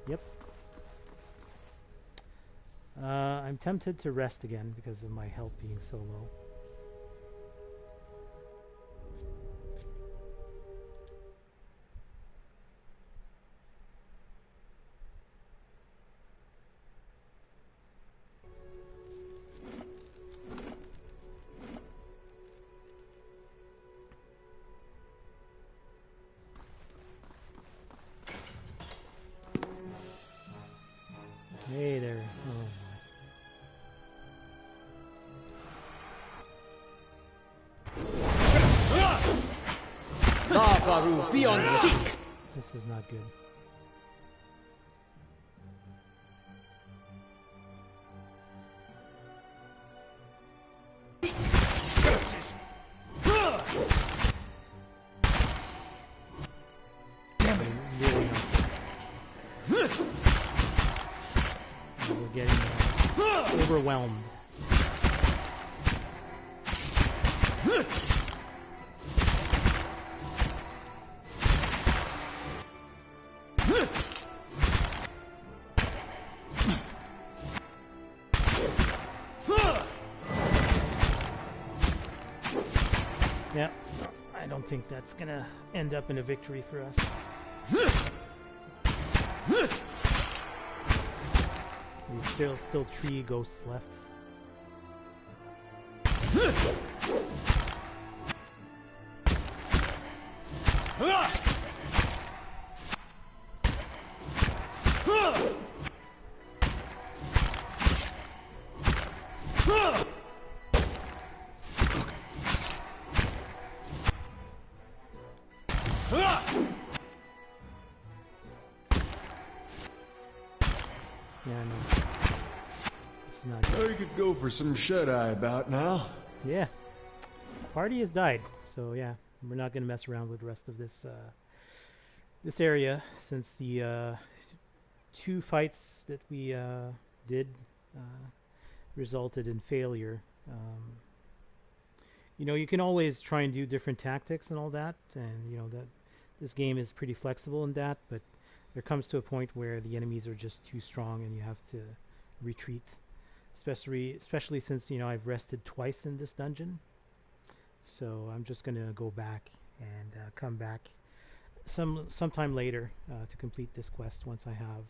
Yep. I'm tempted to rest again because of my health being so low. Hey there. Oh my. Lavaru beyond seek. This is not good. We're getting overwhelmed. Yeah, I don't think that's gonna end up in a victory for us. There's still 3 ghosts left. Yeah, no. This is not good. I could go for some shut-eye about now. Yeah. Party has died, so yeah, we're not going to mess around with the rest of this this area, since the 2 fights that we did resulted in failure. You know, you can always try and do different tactics and all that, and you know that this game is pretty flexible in that, but there comes to a point where the enemies are just too strong and you have to retreat, especially since, you know, I've rested twice in this dungeon. So I'm just gonna go back and come back sometime later to complete this quest once I have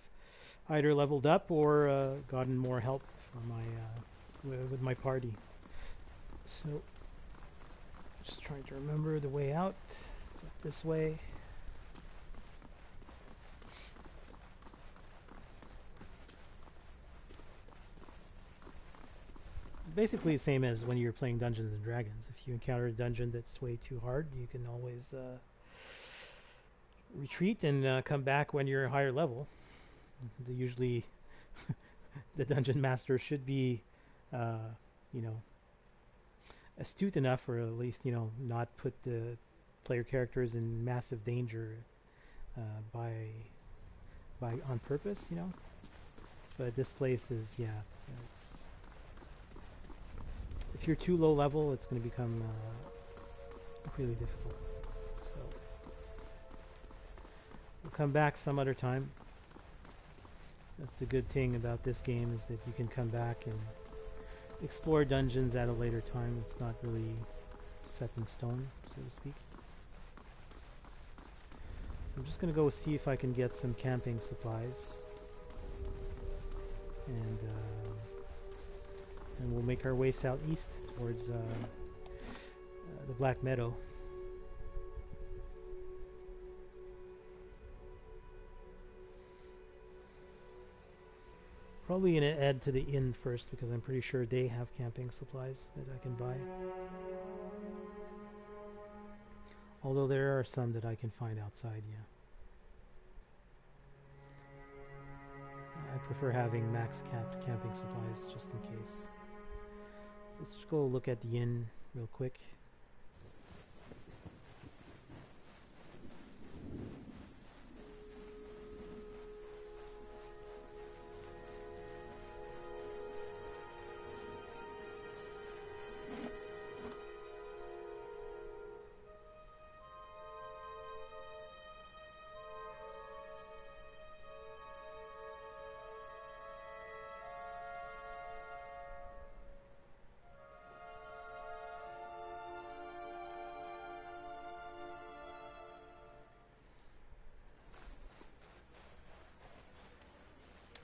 either leveled up or gotten more help from my with my party. So just trying to remember the way out. It's up this way. Basically the same as when you're playing Dungeons and Dragons. If you encounter a dungeon that's way too hard, you can always retreat and come back when you're a higher level. Usually the dungeon master should be you know, astute enough, or at least, you know, not put the player characters in massive danger by on purpose, you know. But this place is, yeah, it's, if you're too low level, it's going to become really difficult. So we'll come back some other time. That's the good thing about this game, is that you can come back and explore dungeons at a later time. It's not really set in stone, so to speak. I'm just going to go see if I can get some camping supplies. And we'll make our way southeast towards the Black Meadow. Probably going to add to the inn first, because I'm pretty sure they have camping supplies that I can buy. Although there are some that I can find outside, yeah. I prefer having max camping supplies just in case. So let's just go look at the inn real quick.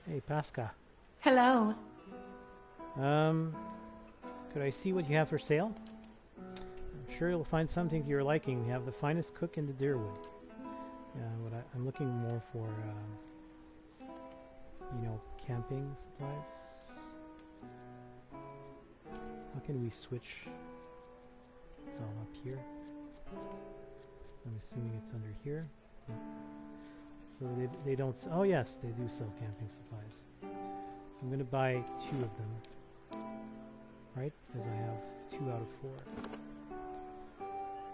Hey, Pasca. Hello. Could I see what you have for sale? I'm sure you'll find something to your liking. You have the finest cook in the Deerwood. Yeah, I'm looking more for, you know, camping supplies. How can we switch? Oh, up here. I'm assuming it's under here. Yep. So they don't. Oh yes, they do sell camping supplies. So I'm going to buy 2 of them, right? Because I have 2 out of 4.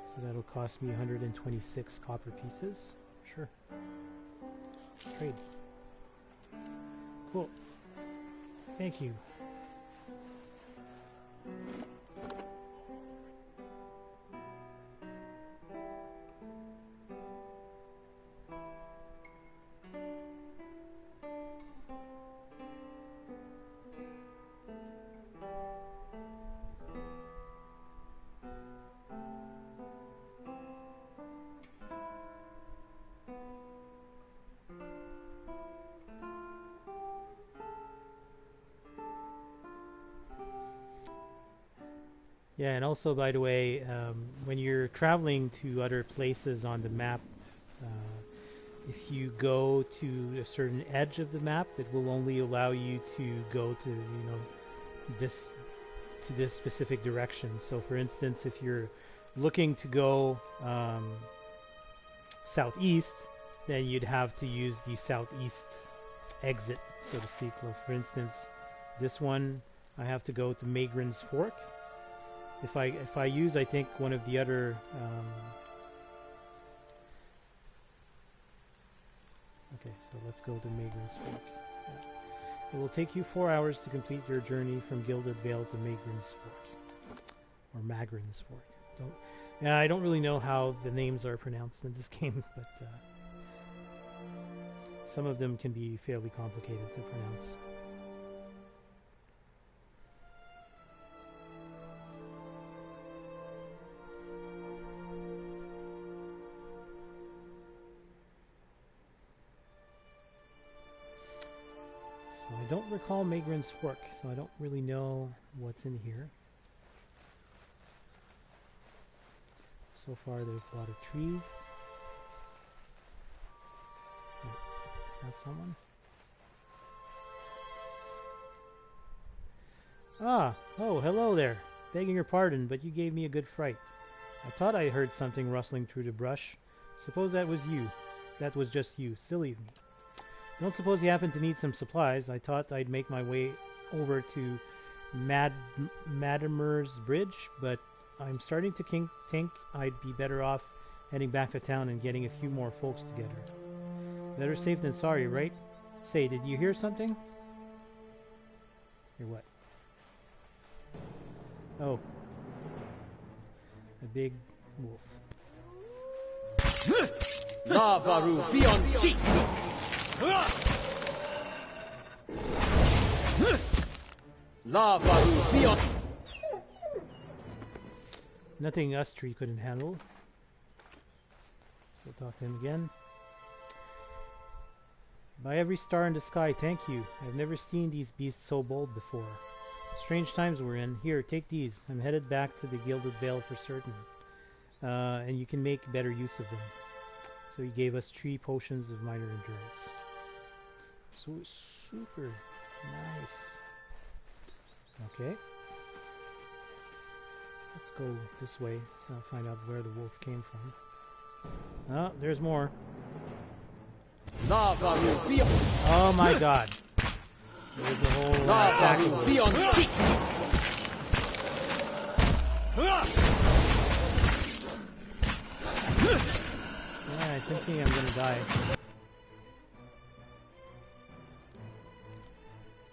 So that'll cost me 126 copper pieces. Sure. Trade. Cool. Thank you. Yeah, and also, by the way, when you're traveling to other places on the map, if you go to a certain edge of the map, it will only allow you to go to, you know, this specific direction. So, for instance, if you're looking to go southeast, then you'd have to use the southeast exit, so to speak. Well, for instance, this one, I have to go to Magran's Fork. If I use, I think, one of the other okay, so let's go to Magran's Fork. Yeah. It will take you 4 hours to complete your journey from Gilded Vale to Magran's Fork, or Magran's Fork. I don't really know how the names are pronounced in this game, but some of them can be fairly complicated to pronounce. I don't recall Magran's Fork, so I don't really know what's in here. So far there's a lot of trees. Wait, is that someone? Ah, oh, hello there. Begging your pardon, but you gave me a good fright. I thought I heard something rustling through the brush. Suppose that was you. That was just you. Silly of me. Don't suppose you happen to need some supplies. I thought I'd make my way over to Madamer's Bridge, but I'm starting to think I'd be better off heading back to town and getting a few more folks together. Better safe than sorry, right? Say, did you hear something? Hear what? Oh. A big wolf. Lavaru beyond sea! Lavaru beyond... Nothing us three couldn't handle. Let's go talk to him again. By every star in the sky, thank you. I've never seen these beasts so bold before. Strange times we're in. Here, take these. I'm headed back to the Gilded Vale for certain. And you can make better use of them. So he gave us 3 potions of minor endurance. So super nice. Okay. Let's go this way so I'll find out where the wolf came from. Oh, there's more. Oh my god. There's a whole pack of wolves. Yeah, I'm thinking I'm gonna die.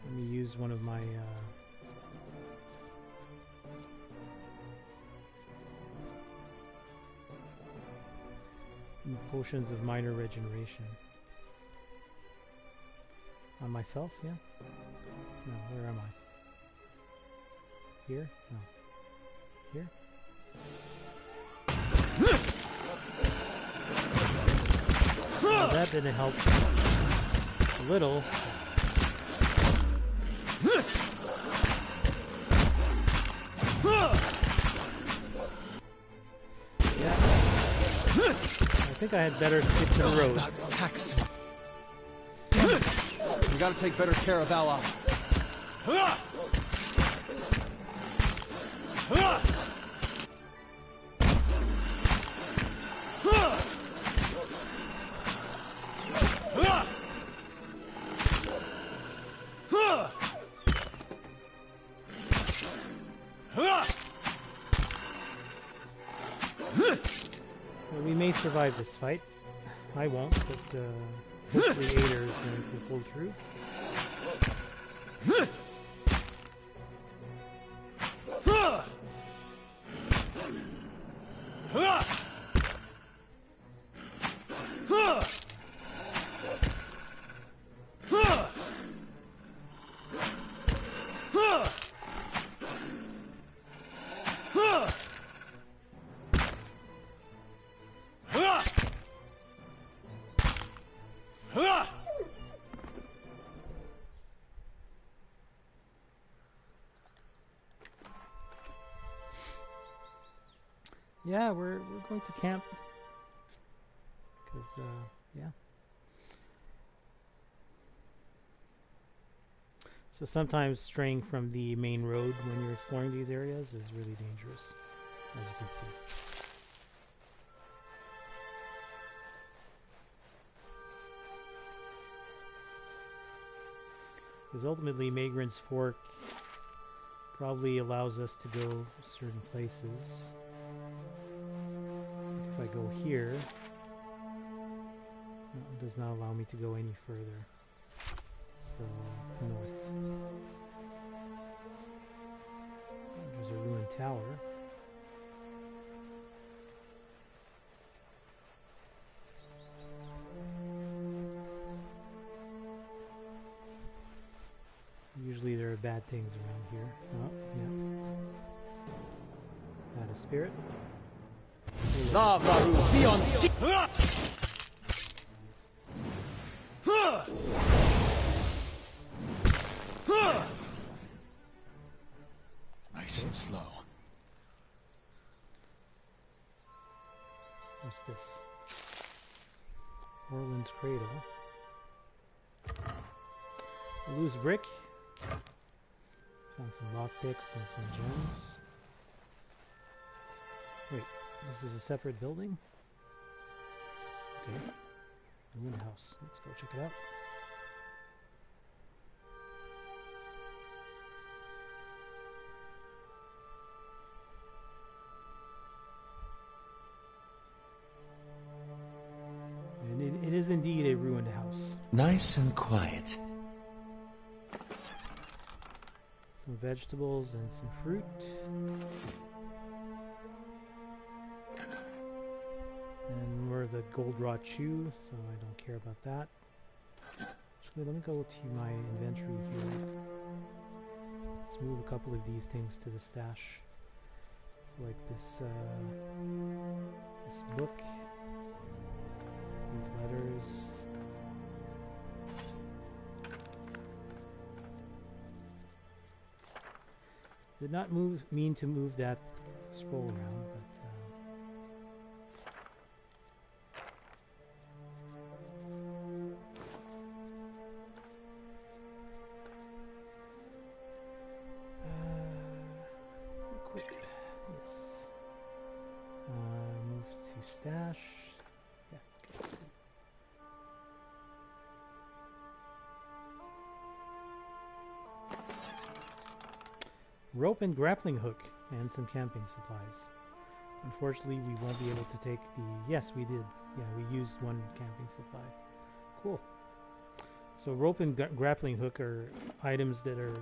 Let me use one of my potions of minor regeneration. On myself, yeah? No, where am I? Here? No. Here? Well, that didn't help a little. Yeah. I think I had better stick to the roads. Taxed. We gotta take better care of Ally. So we may survive this fight. I won't, but hopefully Edér is going to pull through. Yeah, we're going to camp because yeah. So sometimes straying from the main road when you're exploring these areas is really dangerous, as you can see. Because ultimately Magran's Fork probably allows us to go certain places. If I go here, it does not allow me to go any further. So, north. There's a ruined tower. Usually there are bad things around here. Oh, yeah. Is that a spirit? Lavaru beyond sea! Nice and slow. What's this? Orland's Cradle. A loose brick. Found some lockpicks and some gems. Wait, this is a separate building? Okay. Ruined house. Let's go check it out. is indeed a ruined house. Nice and quiet. Some vegetables and some fruit. And more of the goldraw chew, so I don't care about that. Actually, let me go to my inventory here. Let's move a couple of these things to the stash. So like this book, these letters. Did not mean to move that scroll around, but equip this. Move to stash. Yeah. Okay. Rope and grappling hook and some camping supplies. Unfortunately, we won't be able to take the... Yes, we did. Yeah, we used one camping supply. Cool. So rope and grappling hook are items that are,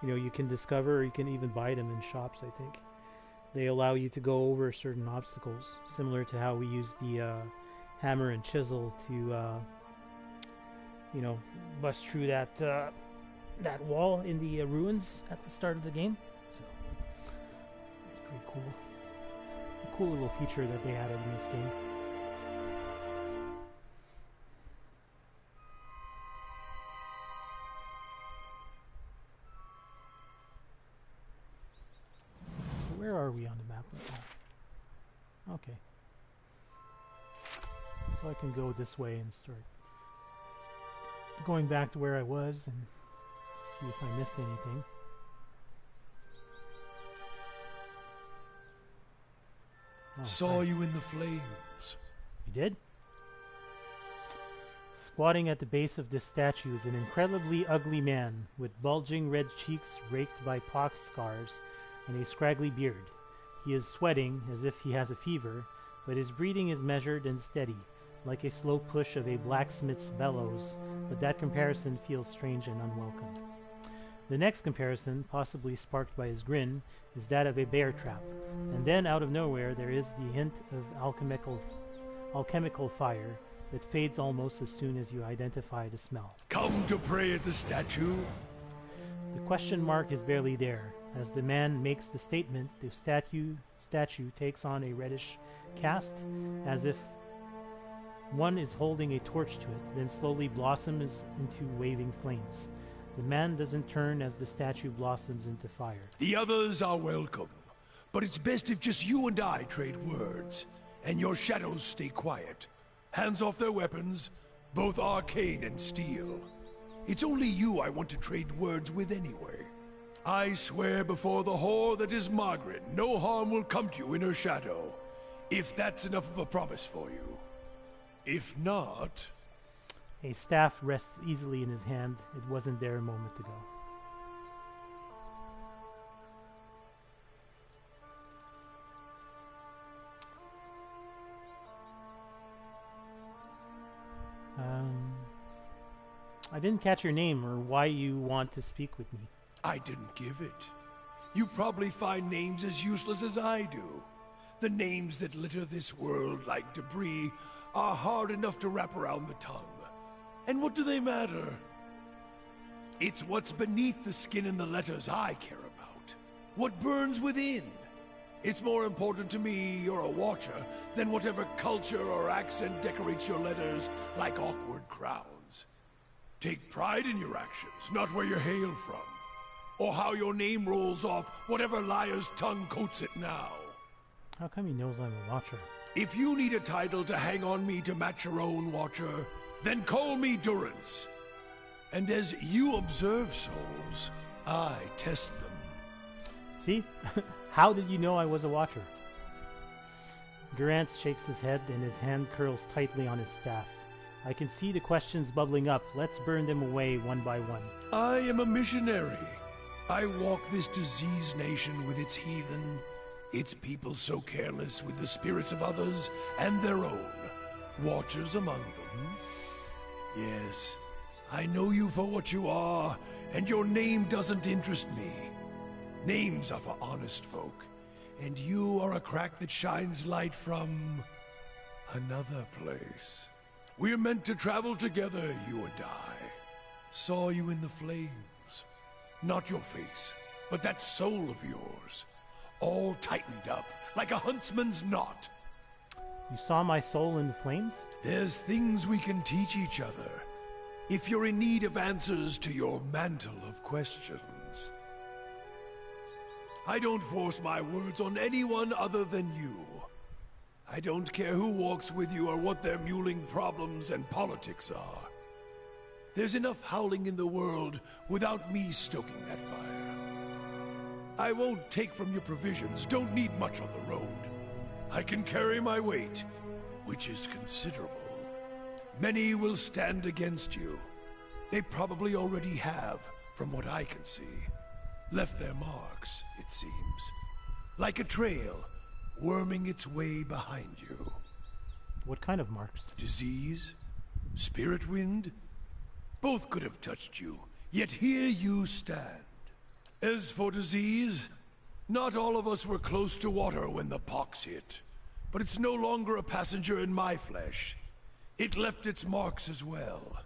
you can discover, or you can even buy them in shops, I think. They allow you to go over certain obstacles, similar to how we used the hammer and chisel to, bust through that wall in the ruins at the start of the game. So that's pretty cool. A cool little feature that they added in this game. So where are we on the map right now? Okay. So I can go this way and start going back to where I was and see if I missed anything. Oh, Saw hi. you in the flames. You did? Squatting at the base of this statue is an incredibly ugly man with bulging red cheeks raked by pox scars and a scraggly beard. He is sweating as if he has a fever, but his breathing is measured and steady, like a slow push of a blacksmith's bellows, but that comparison feels strange and unwelcome. The next comparison, possibly sparked by his grin, is that of a bear trap, and then out of nowhere there is the hint of alchemical fire that fades almost as soon as you identify the smell. Come to pray at the statue? The question mark is barely there. As the man makes the statement, the statue takes on a reddish cast, as if one is holding a torch to it, then slowly blossoms into waving flames. The man doesn't turn as the statue blossoms into fire. The others are welcome, but it's best if just you and I trade words, and your shadows stay quiet. Hands off their weapons, both arcane and steel. It's only you I want to trade words with anyway. I swear before the whore that is Magran, no harm will come to you in her shadow, if that's enough of a promise for you. If not... A staff rests easily in his hand. It wasn't there a moment ago. I didn't catch your name or why you want to speak with me. I didn't give it. You probably find names as useless as I do. The names that litter this world like debris are hard enough to wrap around the tongue. And what do they matter? It's what's beneath the skin and the letters I care about. What burns within. It's more important to me you're a watcher than whatever culture or accent decorates your letters like awkward crowns. Take pride in your actions, not where you hail from. Or how your name rolls off whatever liar's tongue coats it now. How come he knows I'm a watcher? If you need a title to hang on me to match your own watcher, then call me Durance. And as you observe souls, I test them. See? How did you know I was a watcher? Durance shakes his head and his hand curls tightly on his staff. I can see the questions bubbling up. Let's burn them away one by one. I am a missionary. I walk this diseased nation with its heathen, its people so careless with the spirits of others and their own. Watchers among them. Yes, I know you for what you are, and your name doesn't interest me. Names are for honest folk, and you are a crack that shines light from another place. We're meant to travel together, you and I. Saw you in the flames. Not your face, but that soul of yours. All tightened up, like a huntsman's knot. You saw my soul in the flames? There's things we can teach each other, if you're in need of answers to your mantle of questions. I don't force my words on anyone other than you. I don't care who walks with you or what their muling problems and politics are. There's enough howling in the world without me stoking that fire. I won't take from your provisions, don't need much on the road. I can carry my weight, which is considerable. Many will stand against you. They probably already have, from what I can see. Left their marks, it seems. Like a trail, worming its way behind you. What kind of marks? Disease? Spirit wind? Both could have touched you, yet here you stand. As for disease, not all of us were close to water when the pox hit. But it's no longer a passenger in my flesh. It left its marks as well.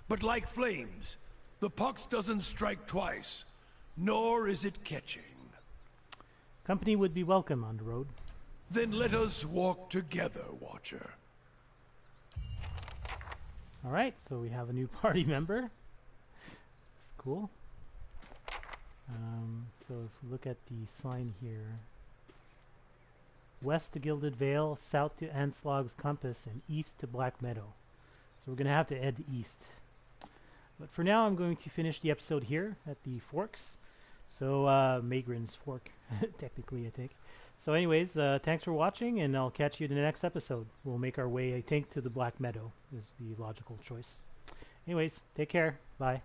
But like flames, the pox doesn't strike twice, nor is it catching. Company would be welcome on the road. Then let us walk together, Watcher. Alright, so we have a new party member. It's cool. So if we look at the sign here. West to Gilded Vale, south to Anslog's Compass, and east to Black Meadow. So we're going to have to head east. But for now, I'm going to finish the episode here at the Forks. So, Magran's Fork, technically, I think. So anyways, thanks for watching, and I'll catch you in the next episode. We'll make our way, I think, to the Black Meadow, is the logical choice. Anyways, take care. Bye.